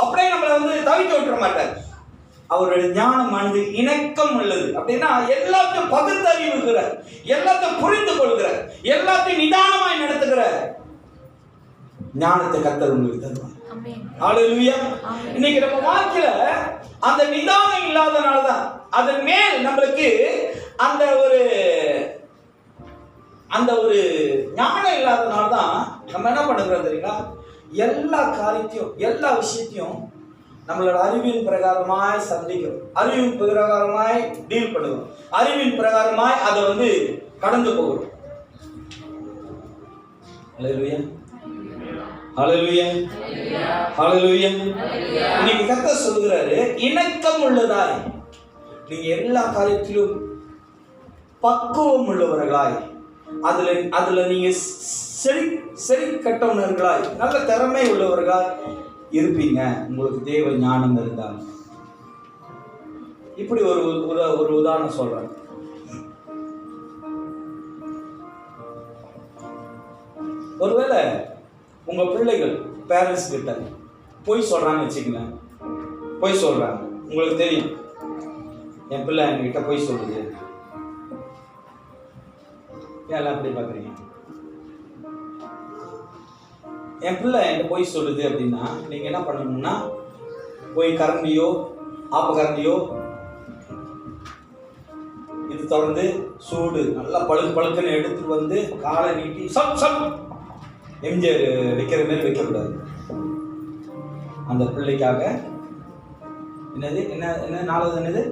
அப்படியே நம்மளை தவிக்க விட்டுற மாட்டார். அவருடைய ஞானமானது இணக்கம் உள்ளது. அப்படின்னா எல்லாத்தையும் பகுத்தறிவுகிற, எல்லாத்தையும் புரிந்து கொள்கிற, எல்லாத்தையும் நிதானமாய் நடத்துகிற ஞானத்தை கர்த்தர் உங்களுக்கு தருவார். ஹல்லேலூயா. இன்னைக்கு நம்ம வாழ்க்கையில அந்த நிதானம் இல்லாதனாலதான், அதன் மேல் நம்மளுக்கு அந்த ஒரு ஞானம் இல்லாதனால்தான் நம்ம என்ன பண்ணுறோம் தெரியுங்களா? எல்லா காரியத்தையும், எல்லா விஷயத்தையும் நம்மளோட அறிவின் பிரகாரமாய் சந்திக்கிறோம், அறிவின் பிரகாரமாய் டீல் பண்ணுவோம், அறிவின் பிரகாரமாய் அதை கடந்து போகிறோம். ஹல்லேலூயா. ஹல்லேலூயா. ஹல்லேலூயா. இன்னைக்கு கர்த்தர் சொல்கிறாரு, இணக்கம் உள்ளதாய் நீங்க எல்லா காரியத்திலும் பக்குவம் உள்ளவர்களாய், அதுல நீங்க சரி கட்டவர்களாய், நல்ல திறமை உள்ளவர்களாய் இருப்பீங்க. உங்களுக்கு தேவ ஞானம் இருந்தால். இப்படி ஒரு உதாரணம் சொல்றேன். ஒருவேளை உங்க பிள்ளைகள் பேரண்ட்ஸ் கிட்ட போய் சொல்றாங்க வச்சுக்கங்களேன். போய் சொல்றாங்க, உங்களுக்கு தெரியும் என் பிள்ளை என்கிட்ட போய் சொல்லுது. ஏன் அப்படி பாக்குறீங்க? என் பிள்ளை என்கிட்ட போய் சொல்லுது அப்படின்னா நீங்க என்ன பண்ணணும்னா, போய் கரண்டியோ ஆப்ப இது தொடர்ந்து சூடு நல்லா பழுக்குன்னு எடுத்துட்டு காலை நீட்டி எம்ஜிஆர் வைக்கிற மாதிரி வைக்கக்கூடாது. அந்த பிள்ளைக்காக என்ன நாளது என்னது?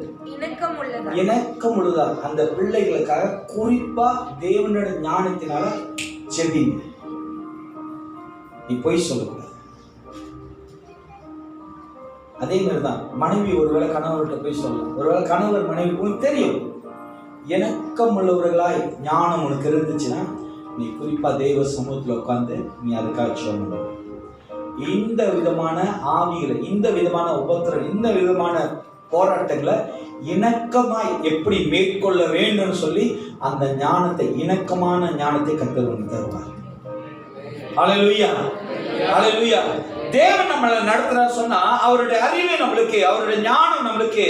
இணக்கம் உள்ளதா அந்த பிள்ளைகளுக்காக குறிப்பா தேவனோட ஞானத்தினால செபிங்க. நீ போய் சொல்லக்கூடாது. அதே மாதிரிதான் மனைவி ஒருவேளை கணவர்கிட்ட போய் சொல்லலாம். ஒருவேளை கணவர் மனைவி உங்களுக்கு தெரியும், இணக்கம் உள்ளவர்களாய் ஞானம் உனக்கு இருந்துச்சுன்னா நீ குறிப்பா தெய்வ சமூகத்துல உட்கார்ந்து நீ அதுக்காக சொல்லணும். இந்த விதமான ஆவிகளை, இந்த விதமான உபத்திரம், இந்த விதமான போராட்டங்களை இணக்கமாய் எப்படி மேற்கொள்ள வேண்டும் சொல்லி அந்த ஞானத்தை, இணக்கமான ஞானத்தை கர்த்தர் உனக்கு தருவார். ஹல்லேலூயா, ஹல்லேலூயா. தேவன் நம்மளை நடத்துறார் சொன்னா அவருடைய அறிவு நம்மளுக்கு, அவருடைய ஞானம் நம்மளுக்கு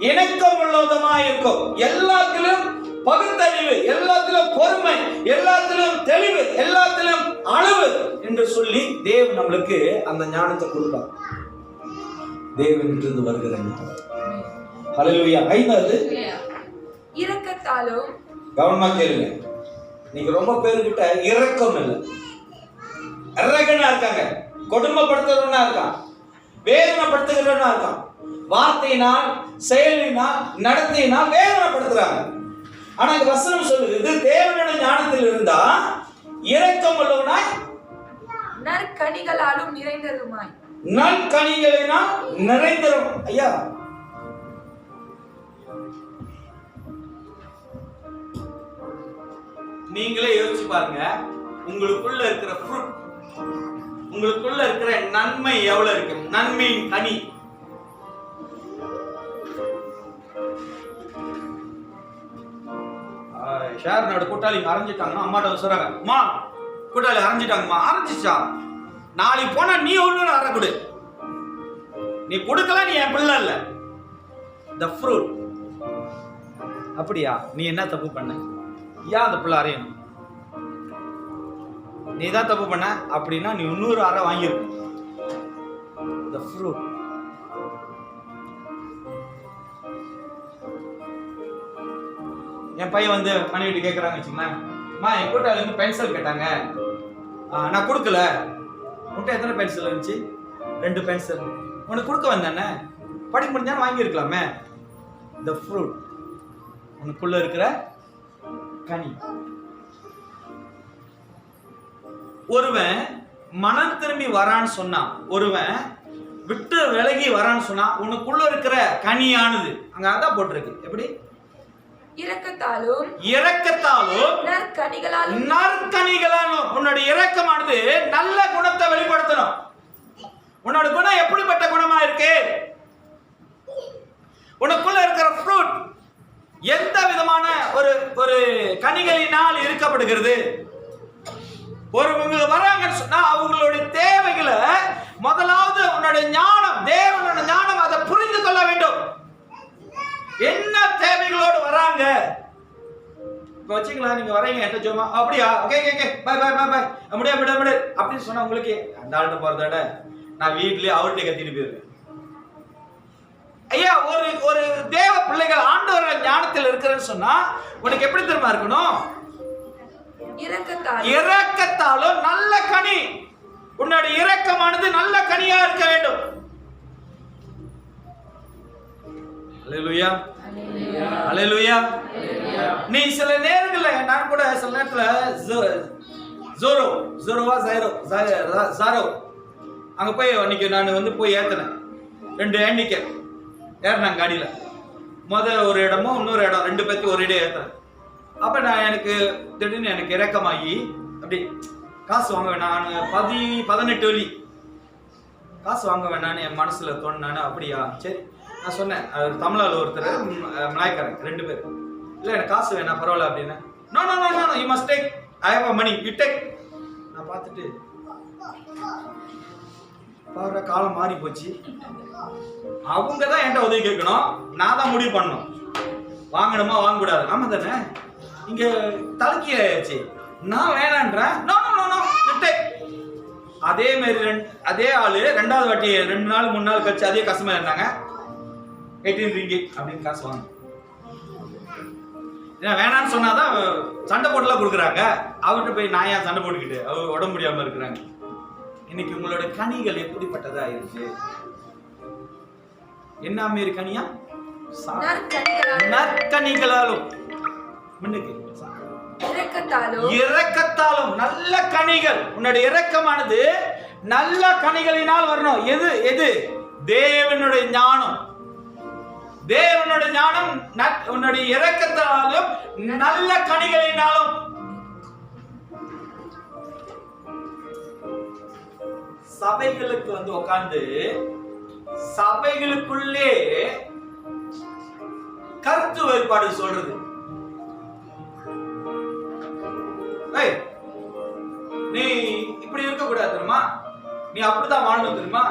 இணக்கம் உள்ளதமா இருக்கும். எல்லாத்திலும் பகுத்தறிவு, எல்லாத்திலும் பொறுமை, எல்லாத்திலும் தெளிவு, எல்லாத்திலும் அளவு என்று சொல்லி தேவன் நம்மளுக்கு அந்த ஞானத்தை கொடுப்பார். தேவன் இருந்து வருகிற ஞானம். ஹல்லேலூயா. ஐந்தாவது, இரக்கத்தாலும். கவனமா கேளுங்க. நீங்க ரொம்ப பேருக்கிட்ட இரக்கம் இல்லை, அரகனா இருக்காங்க, கொடுமைப்படுத்துறவனா இருக்கான், வேதனைப்படுத்துகிறவனா இருக்கான், வார்த்தையினால், செயலினால், நடத்தையினால் வேதனைப்படுத்துறாங்க. ஆனா இந்த வசனம் சொல்லுது, தேவனுடைய ஞானத்தில் இருந்தா இரக்கம் உள்ளவனாய் நற்கனிகளாலும் நிறைந்ததுமாய். நற்கனிகளினால் நிறைந்ததும். ஐயா, நீங்களே யோசிச்சு பாருங்க, உங்களுக்குள்ள இருக்கிற ஃப்ரூட், உங்களுக்குள்ள இருக்கிற நன்மை எவ்வளவு இருக்கு? நன்மையின் கனி. ஷேர்னோட கூட்டாளி அரைஞ்சிட்டாங்கன்னா அம்மாட்ட சொல்றாங்க, அம்மா கூட்டாளி அரைஞ்சிட்டாங்கம்மா. அரைஞ்சிச்சா? நாளைக்கு போனா நீ ஒண்ணு அரை கொடு. நீ கொடுக்கலாம், நீ என் பிள்ளை இல்ல. The fruit. அப்படியா? நீ என்ன தப்பு பண்ண? ஏன் அந்த பிள்ளை அரையணும்? நீ தான் தப்பு பண்ண அப்படின்னா நீ 100 அரை வாங்கியிருக்கும். The fruit. என் பையன் வந்து பண்ணிட்டு கேட்குறாங்க வச்சுங்களேன், அம்மா என் கூட்டாளி வந்து பென்சில் கேட்டாங்க, நான் கொடுக்கல. உன்ட்ட எத்தனை பென்சில் இருந்துச்சு? 2 பென்சில். உனக்கு கொடுக்க வந்தானே, படிக்க முடிஞ்சா வாங்கியிருக்கலாமே. த ஃப்ரூட், உனக்குள்ள இருக்கிற கனி. ஒருவன் மனம் திரும்பி வரான்னு சொன்னா, ஒருவன் விட்டு விலகி வரான்னு சொன்னா, உனக்குள்ள இருக்கிற கனியானது அங்க அதான் போட்டிருக்கு. எப்படி? இரக்கத்தாலும். இரக்கத்தாலும் நற்கனிகளாலும். நற்கனிகளாலும். உன்னுடைய இரக்கமானது நல்ல குணத்தை வெளிப்படுத்தணும். உன்னோட குணம் எப்படிப்பட்ட குணமா இருக்கு? உனக்குள்ள இருக்கிற ஃப்ரூட் எந்த விதமான ஒரு கனிகளினால் இருக்கப்படுகிறது? ஒருவங்க வராங்கன்னு சொன்னா அவங்களுடைய தேவைகளை முதலாவது உன்னுடைய ஞானம், தேவனோட ஞானம் அதை புரிந்து கொள்ள வேண்டும். என்ன தேவைகளோடு வராங்க? இப்ப வச்சுக்கலாம், நீங்க வரீங்க என்கிட்ட ஜோமா, அப்படியா, okay okay bye bye bye bye, அப்படியே அப்படியே அப்படியே அப்படின்னு சொன்னா உங்களுக்கு அந்த ஆள்கிட்ட போறதோட நான் வீட்லயே அவர்கிட்ட கத்திட்டு போயிருவேன். ஐயா, ஒரு தேவ பிள்ளைகள் ஆண்டவர்கள் ஞானத்தில் இருக்கிறேன்னு சொன்னா உனக்கு எப்படி தெரியுமா இருக்கணும்? இரக்கத்தாலும் நல்ல கனி. உன்னுடைய இரக்கமானது நல்ல கனியா இருக்க வேண்டும். அல்லேலூயா, அல்லேலூயா. நீ சில நேரங்களில், நான் கூட சில நேரத்தில் ஜாரோ அங்க போய் அன்னைக்கு நான் வந்து போய் ஏத்தினேன். 2 ஹேண்டிகேப் ஏறினாங்க காடியில. ஒரு இடமும் இன்னொரு இடம், 2 பேருக்கு ஒரு இடம் ஏத்துறேன். அப்ப நான் எனக்கு திடீர்னு எனக்கு இரக்கமாகி, அப்படி காசு வாங்க வேணாம், 18 வழி காசு வாங்க வேணான்னு என் மனசுல தோணுனானு. அப்படியா, சரி. நான் சொன்னேன், தமிழால் ஒருத்தர், மலாய்க்காரன், 2 பேர். இல்லை எனக்கு காசு வேணாம், பரவாயில்ல அப்படின்னு. No no no no, you must take, I have a money, you take. நான் பார்த்துட்டு பாரு, காலம் மாறி போச்சு. அவங்க தான் என்கிட்ட உதவி கேட்கணும், நான் தான் முடிவு பண்ணணும் வாங்கணுமா வாங்கக்கூடாது. ஆமா தானே? இங்க தலைக்கீழ ஆயிடுச்சு. நான் வேணான்றேன். No no no no, you take. அதே மாதிரி அதே ஆளு 2வது வாட்டி 2 நாள் 3 நாள் கழிச்சு அதே கஸ்டமர் இருந்தாங்க. 18 ringgit அப்படின்னு காசு வாங்க. ஏன்னா வேணான்னு சொன்னாதான் சண்டை போட்டுலாம் கொடுக்குறாங்க. அவர்கிட்ட போய் நான் ஏன் சண்டை போட்டுக்கிட்டு, அவர் உடம்பு முடியாம இருக்கிறாங்க. இன்னைக்கு உங்களோட கனிகள் எப்படிப்பட்டதா இருக்கு? என்ன மாரி கனியா? நற்கனிகளாலும் இரக்கத்தாலும் நல்ல கனிகள். உன்னுடைய இரக்கமானது நல்ல கனிகளினால் வரணும். எது? தேவனுடைய ஞானம். தேவனுடைய ஞானம் உன்னுடைய இரக்கத்தாலும் நல்ல கனிகளினாலும். சபைகளுக்கு உட்கார்ந்து சபைகளுக்குள்ளே கருத்து வேறுபாடு சொல்றது. நீ இப்படி இருக்க கூடாது தெரியுமா, நீ அப்படிதான் வாழணும் தெரியுமா,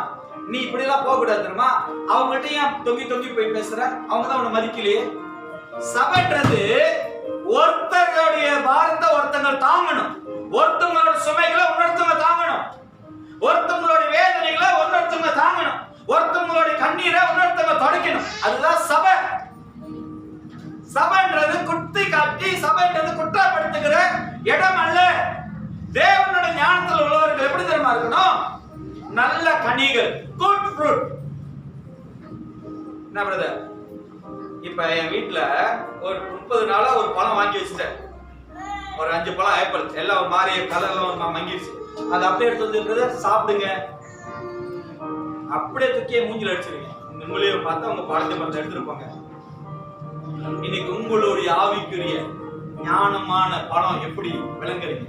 நீ இப்படி எல்லாம் போக கூடாது தெரியுமா, அவங்ககிட்ட ஏன் தொங்கி தொங்கி போய் பேசுற, அவங்க தான் உன்னை மதிக்கலையே. சபைன்றது ஒருத்தருடைய பாரத்தை ஒருத்தங்க தாங்கணும், ஒருத்தவங்களோட சுமைகளை இன்னொருத்தவங்க தாங்கணும், ஒருத்தவங்களோட வேதனைகளை இன்னொருத்தவங்க தாங்கணும், ஒருத்தவங்களோட கண்ணீரை இன்னொருத்தவங்க தொடக்கணும். அதுதான் சபை. சபைன்றது குத்தி காட்டி, சபைன்றது குற்றப்படுத்துகிற இடம் அல்ல. தேவனோட ஞானத்தில் உள்ளவர்கள் எப்படி தெரியுமா இருக்கணும், நல்ல கனிகள், குட் ஃப்ரூட். என்ன பிரதர், இப்ப என் வீட்டுல ஒரு 30 நாளா ஒரு பழம் வாங்கி வச்சுட்டேன், ஒரு 5 பழம் ஆப்பிள், எல்லாம் ஒரு மாதிரி கலர்லாம் மங்கிடுச்சு. அதை அப்படியே எடுத்து வந்து பிரதர் சாப்பிடுங்க, அப்படியே தூக்கியே மூஞ்சில அடிச்சிருங்க. உங்களையும் பார்த்து அவங்க பழத்தை மரத்தை எடுத்துருப்பாங்க. இன்னைக்கு உங்களுடைய ஆவிக்குரிய ஞானமான பழம் எப்படி விளங்குறீங்க?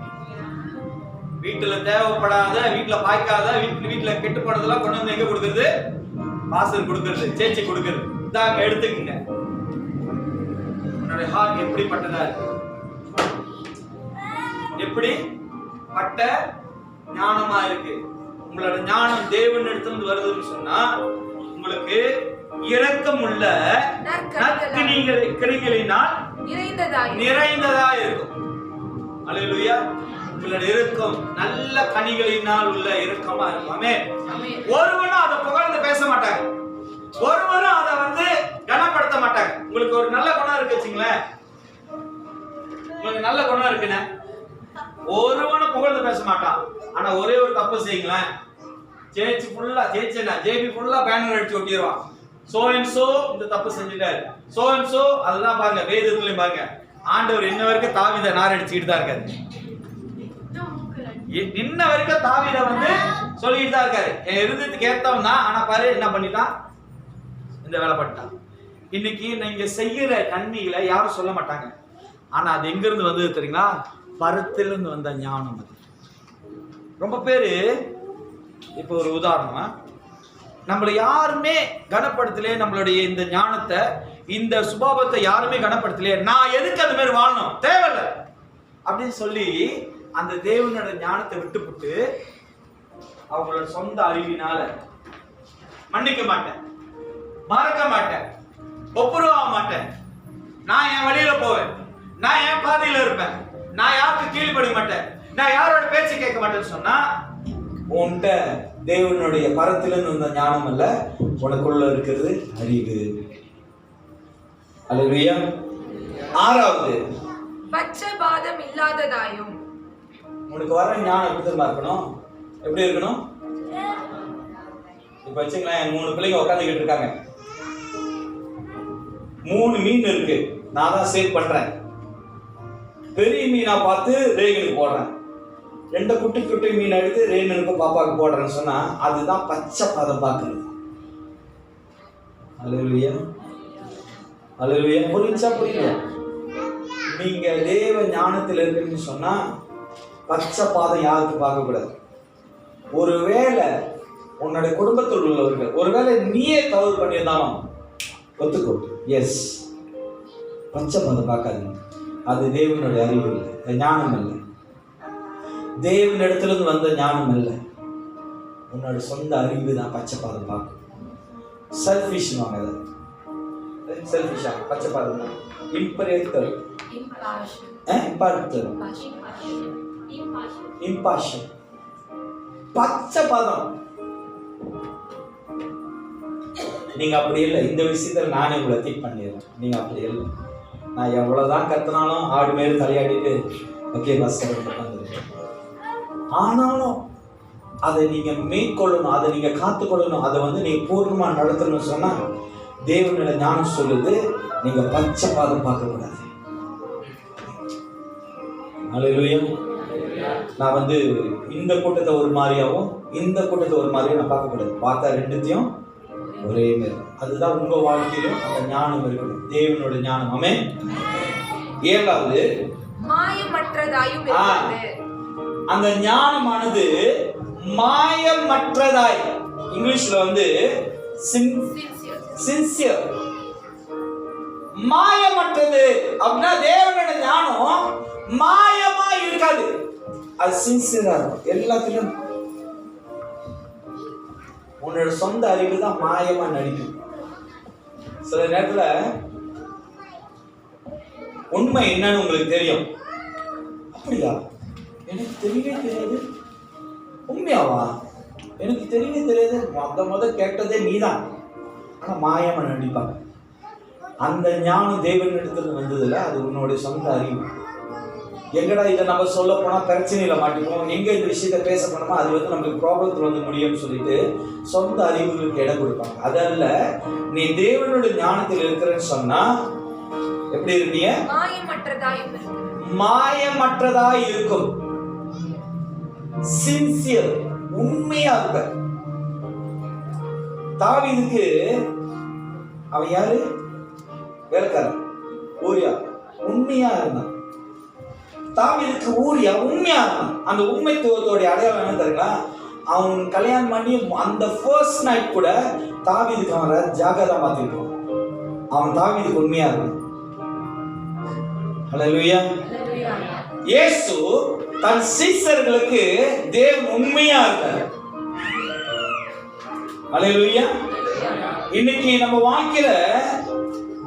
வீட்டுல தேவைப்படாத, வீட்டுல பாய்க்காத, வீட்டுல கெட்டு போனதெல்லாம் கொண்டு வந்து எங்க கொடுக்கறது, பாசர் கொடுக்கறது, சேச்சி கொடுக்கறது. இதாங்க எடுத்துக்கங்க. உன்னுடைய ஹார்ட் எப்படிப்பட்டதா இருக்கு, எப்படி பட்ட ஞானமா இருக்கு. உங்களோட ஞானம் தேவன் இடத்துல வருதுன்னு சொன்னா உங்களுக்கு இரக்கம் உள்ள கிரிகளினால் நிறைந்ததா இருக்கும். அல்லேலூயா. உங்களோட இரக்கம் நல்ல கனிகளினால் உள்ள இரக்கமா இருக்கும். ஆமென். ஒருவனும் அதை புகழ்ந்து பேச மாட்டாங்க, ஒருவரும் அதை கனப்படுத்த மாட்டாங்க. உங்களுக்கு ஒரு நல்ல குணம் இருக்கு வச்சுங்களேன், உங்களுக்கு நல்ல குணம் இருக்குன்னு ஒருவனும் புகழ்ந்து பேச மாட்டான். ஆனா ஒரே ஒரு தப்பு செய்யுங்களேன், ஜேபி ஃபுல்லா பேனர் அடிச்சு ஒட்டிடுவான். சோ அண்ட் சோ இந்த தப்பு செஞ்சுட்டாரு, சோ அண்ட் சோ. அதுதான் பாருங்க, வேதத்துலயும் பாருங்க, ஆண்டவர் இன்ன வரைக்கும் தாவீதை நார் அடிச்சுக்கிட்டு தான் இருக்காரு. இன்ன வரைக்கும் தாவீதை சொல்லிட்டு தான் இருக்காரு, என் இருதயத்துக்கு ஏத்தவன் தான். ஆனா பாரு என்ன பண்ணிட்டான், இந்த வேலை பண்ணிட்டான். இன்னைக்கு நீங்க செய்யற கண்ணிகளை யாரும் சொல்ல மாட்டாங்க. ஆனா அது எங்க இருந்து வந்தது தெரியுங்களா, பரத்திலிருந்து வந்த ஞானம். அது ரொம்ப பேரு. இப்போ ஒரு உதாரணமா, நம்மளை யாருமே கனப்படுத்தலையே, நம்மளுடைய இந்த ஞானத்தை, இந்த சுபாவத்தை யாருமே கனப்படுத்தலையே, நான் எதுக்கு அது மாதிரி வாழணும், தேவையில்லை அப்படின்னு சொல்லி அந்த தேவனோட ஞானத்தை விட்டுப்புட்டு அவங்களோட சொந்த அறிவினால மன்னிக்க மாட்டேன், மறக்க மாட்டேன், ஒப்புரவாக மாட்டேன், நான் என் வழியில போவேன், நான் என் பாதையில இருப்பேன், நான் யாருக்கு கீழ்பட மாட்டேன், நான் யாரோட பேச்சு கேட்க மாட்டேன்னு சொன்னா உன்கிட்ட தேவனுடைய பரத்திலிருந்து வந்த ஞானம் அல்ல, உனக்குள்ள இருக்கிறது அறிவு. அல்லேலூயா. 6வது, பட்சபாதம் இல்லாததாயும். உனக்கு வர ஞானம் எப்படி தெரியுமா இருக்கணும், எப்படி இருக்கணும்? இப்ப வச்சுங்களேன், 3 பிள்ளைங்க உட்காந்துக்கிட்டு இருக்காங்க, 3 மீன் இருக்கு, நான் தான் சேவ் பண்றேன். பெரிய மீனா பார்த்து ரேகனுக்கு போடுறேன், 2 குட்டி குட்டி மீன் எடுத்து ரேகனுக்கு பாப்பாவுக்கு போடுறேன்னு சொன்னா அதுதான் பச்சை பாதம் பார்க்கறது. அல்லேலூயா. அல்லேலூயா. புரிஞ்சா புரியல? நீங்க தேவ ஞானத்தில் இருக்குன்னு சொன்னா பச்சை பாதம் யாருக்கு பார்க்க கூடாது. ஒருவேளை உன்னுடைய குடும்பத்தில் உள்ளவர்கள், ஒருவேளை நீயே தவறு பண்ணியிருந்தாலும் ஒத்துக்கோ, எஸ், பச்சை பாதம் பார்க்காதீங்க. அது தேவனுடைய அறிவு இல்லை, ஞானம் இல்லை, தேவனிடத்திலிருந்து வந்த ஞானம் இல்லை. உன்னோட சொந்த அறிவு தான் பச்சை பாதம் பார்க்கும். செல்ஃபிஷ் வாங்க, செல்ஃபிஷா பச்சை பாதம் தான். இம்பரேட்டர், இம்பாஷன், பச்சை பாதம். நீங்க அப்படி இல்லை. இந்த விஷயத்துல நானே உங்களை திக் பண்ணிடுறேன், நீங்க அப்படி இல்லை. நான் எவ்வளவுதான் கத்துனாலும் ஆடு மேல தலையாடிட்டு ஓகே பஸ் உட்காந்துருக்கேன். ஆனாலும் அதை நீங்க மேற்கொள்ளணும், அதை நீங்க காத்துக்கொள்ளணும், அதை நீங்க பூர்ணமா நடத்தணும்னு சொன்னா தேவனோட ஞானம் சொல்லுது, நீங்க பச்சை பாதம் பார்க்க கூடாது. அல்லேலூயா. நான் இந்த கூட்டத்தை ஒரு மாதிரியாவும் இந்த கூட்டத்தை ஒரு மாதிரியும் நான் பார்க்க கூடாது. பார்த்தா ரெண்டுத்தையும் ஒரே மாதிரி. அதுதான் உங்க வாழ்க்கையிலும் அந்த ஞானம் இருக்கணும், தேவனோட ஞானம். ஆமென். ஏழாவது, மாயமற்றதாயும் இருக்கிறது. அந்த ஞானமானது மாயமற்றதாய், இங்கிலீஷ்ல வந்து சின்சியர், மாயமற்றது. அப்படின்னா தேவனோட ஞானம் மாயமா இருக்காது, அது சின்சியரா இருக்கும். எல்லாத்திலும் உன்னோட சொந்த அறிவு தான் மாயமா நடிக்கும். சில நேரத்துல உண்மை என்னன்னு உங்களுக்கு தெரியும். அப்படியா, எனக்கு தெரியவே தெரியாது. உண்மையாவா, எனக்கு தெரியவே தெரியாது. முத கேட்டதே நீதான். ஆனா மாயமா நடிப்பாங்க. அந்த ஞானம் தேவன் இடத்துல வந்ததுல அது உன்னுடைய சொந்த அறிவு. எங்கடா இதை நம்ம சொல்ல போனா பிரச்சனையில மாட்டிப்போம், எங்க இந்த விஷயத்த பேச போனோமா அது வந்து நம்மளுக்கு ப்ராப்ளத்துல வந்து முடியும்னு சொல்லிட்டு சொந்த அறிவுகளுக்கு இடம் கொடுப்பாங்க. அதல்ல, நீ தேவனோட ஞானத்தில் இருக்கிறன்னு சொன்னா எப்படி இருப்பீங்க? மாயமற்றதாய் இருக்கும். சின்சியர், உண்மையா இருப்ப. தாவீதுக்கு அவன் யாரு? வேலைக்காரன் ஊரியா, உண்மையா இருந்தான். தாவீதுக்கு ஊரியா உண்மையா இருந்தான். அந்த உண்மைத்துவத்தோட அடையாளம் என்ன தெரியுங்களா? அவன் கல்யாணம் பண்ணி அந்த ஃபர்ஸ்ட் நைட் கூட தாவீதுக்கு அவன் ஜாகிரதா மாத்திருப்பான். அவன் தாவீதுக்கு உண்மையா இருந்தான். ஹல்லேலூயா. இயேசு தன் சீஷர்களுக்கு தேவன் உண்மையா இருக்கார். ஹல்லேலூயா. இன்னைக்கு நம்ம வாழ்க்கையில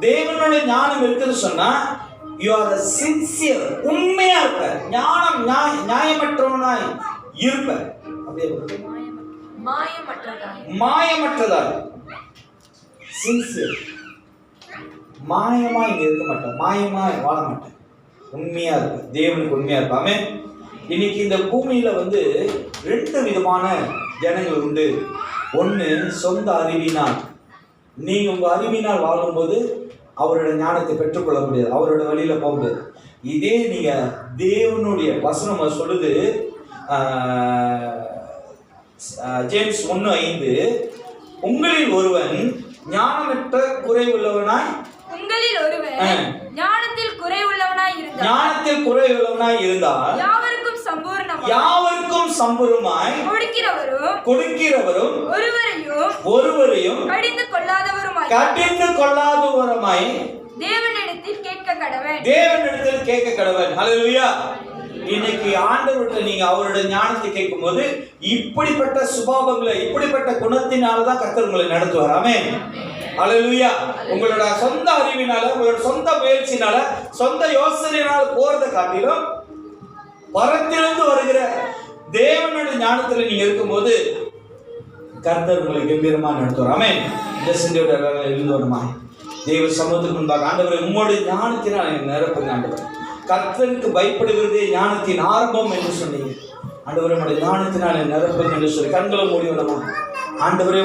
தேவனோட ஞானம் இருக்குன்னு சொன்னா you are a sincere, உண்மையா இருப்ப. ஞானம் நியாயமற்றவனாய் இருப்ப. அப்படியே மாயமற்றதாய் சின்சியர், மாயமா இங்க இருக்க மாட்டேன், மாயமா வாழ மாட்டேன், உண்மையா இருப்ப. தேவனுக்கு உண்மையா இருப்ப. ஆமென். இன்னைக்கு இந்த பூமியில வந்து ரெண்டு விதமான ஜனங்கள் உண்டு. ஒண்ணு சொந்த அறிவினால். நீங்க உங்க அறிவினால் வாழும்போது அவரோட ஞானத்தை பெற்றுக்கொள்ள முடியாது, அவரோட வழியில போக முடியாது. இதே நீங்க தேவனுடைய வசனம் சொல்லுது, ஜேம்ஸ் 1:5, உங்களில் ஒருவன் ஞானமற்ற குறைவுள்ளவனாய், உங்களில் ஒருவன் ஞானத்தில் குறைவுள்ளவனாய் இருந்தால் யாவருக்கும் சம்பூர்ணமாய் கொடுக்கிறவரும் ஒருவரையும் கடிந்து கொள்ளாதவருமாய் தேவனிடத்தில் கேட்க கடவன். ஹல்லேலூயா. இன்னைக்கு ஆண்டவர்கிட்ட நீங்க அவரோட ஞானத்தை கேட்கும் போது இப்படிப்பட்ட சுபாவங்களை, இப்படிப்பட்ட குணத்தினாலதான் கர்த்தர் உங்களை நடத்துவார். ஆமென். ஹல்லேலூயா. உங்களோட சொந்த அறிவினால, உங்களோட சொந்த முயற்சினால, சொந்த யோசனையினால போறதை காட்டிலும் பரத்திலிருந்து வருகிற தேவனோட ஞானத்துல நீங்க இருக்கும்போது கர்த்தர் உங்களை கம்பீரமா நடத்துவார். ஆமென். இந்த சிந்தையோட எழுந்தோடுமா தேவ சமூகத்துக்கு முன்பாக, ஆண்டவரை உங்களுடைய ஞானத்தினால் நிரப்புங்க. ஆண்டவர், கர்த்தருக்கு பயப்படுகிறதே ஞானத்தின் ஆரம்பம் என்று சொன்னீங்க. ஆண்டவரை உங்களுடைய ஞானத்தினால் நிரப்புங்க என்று சொல்லி கண்களை மூடி விடமா. ஆண்டவரே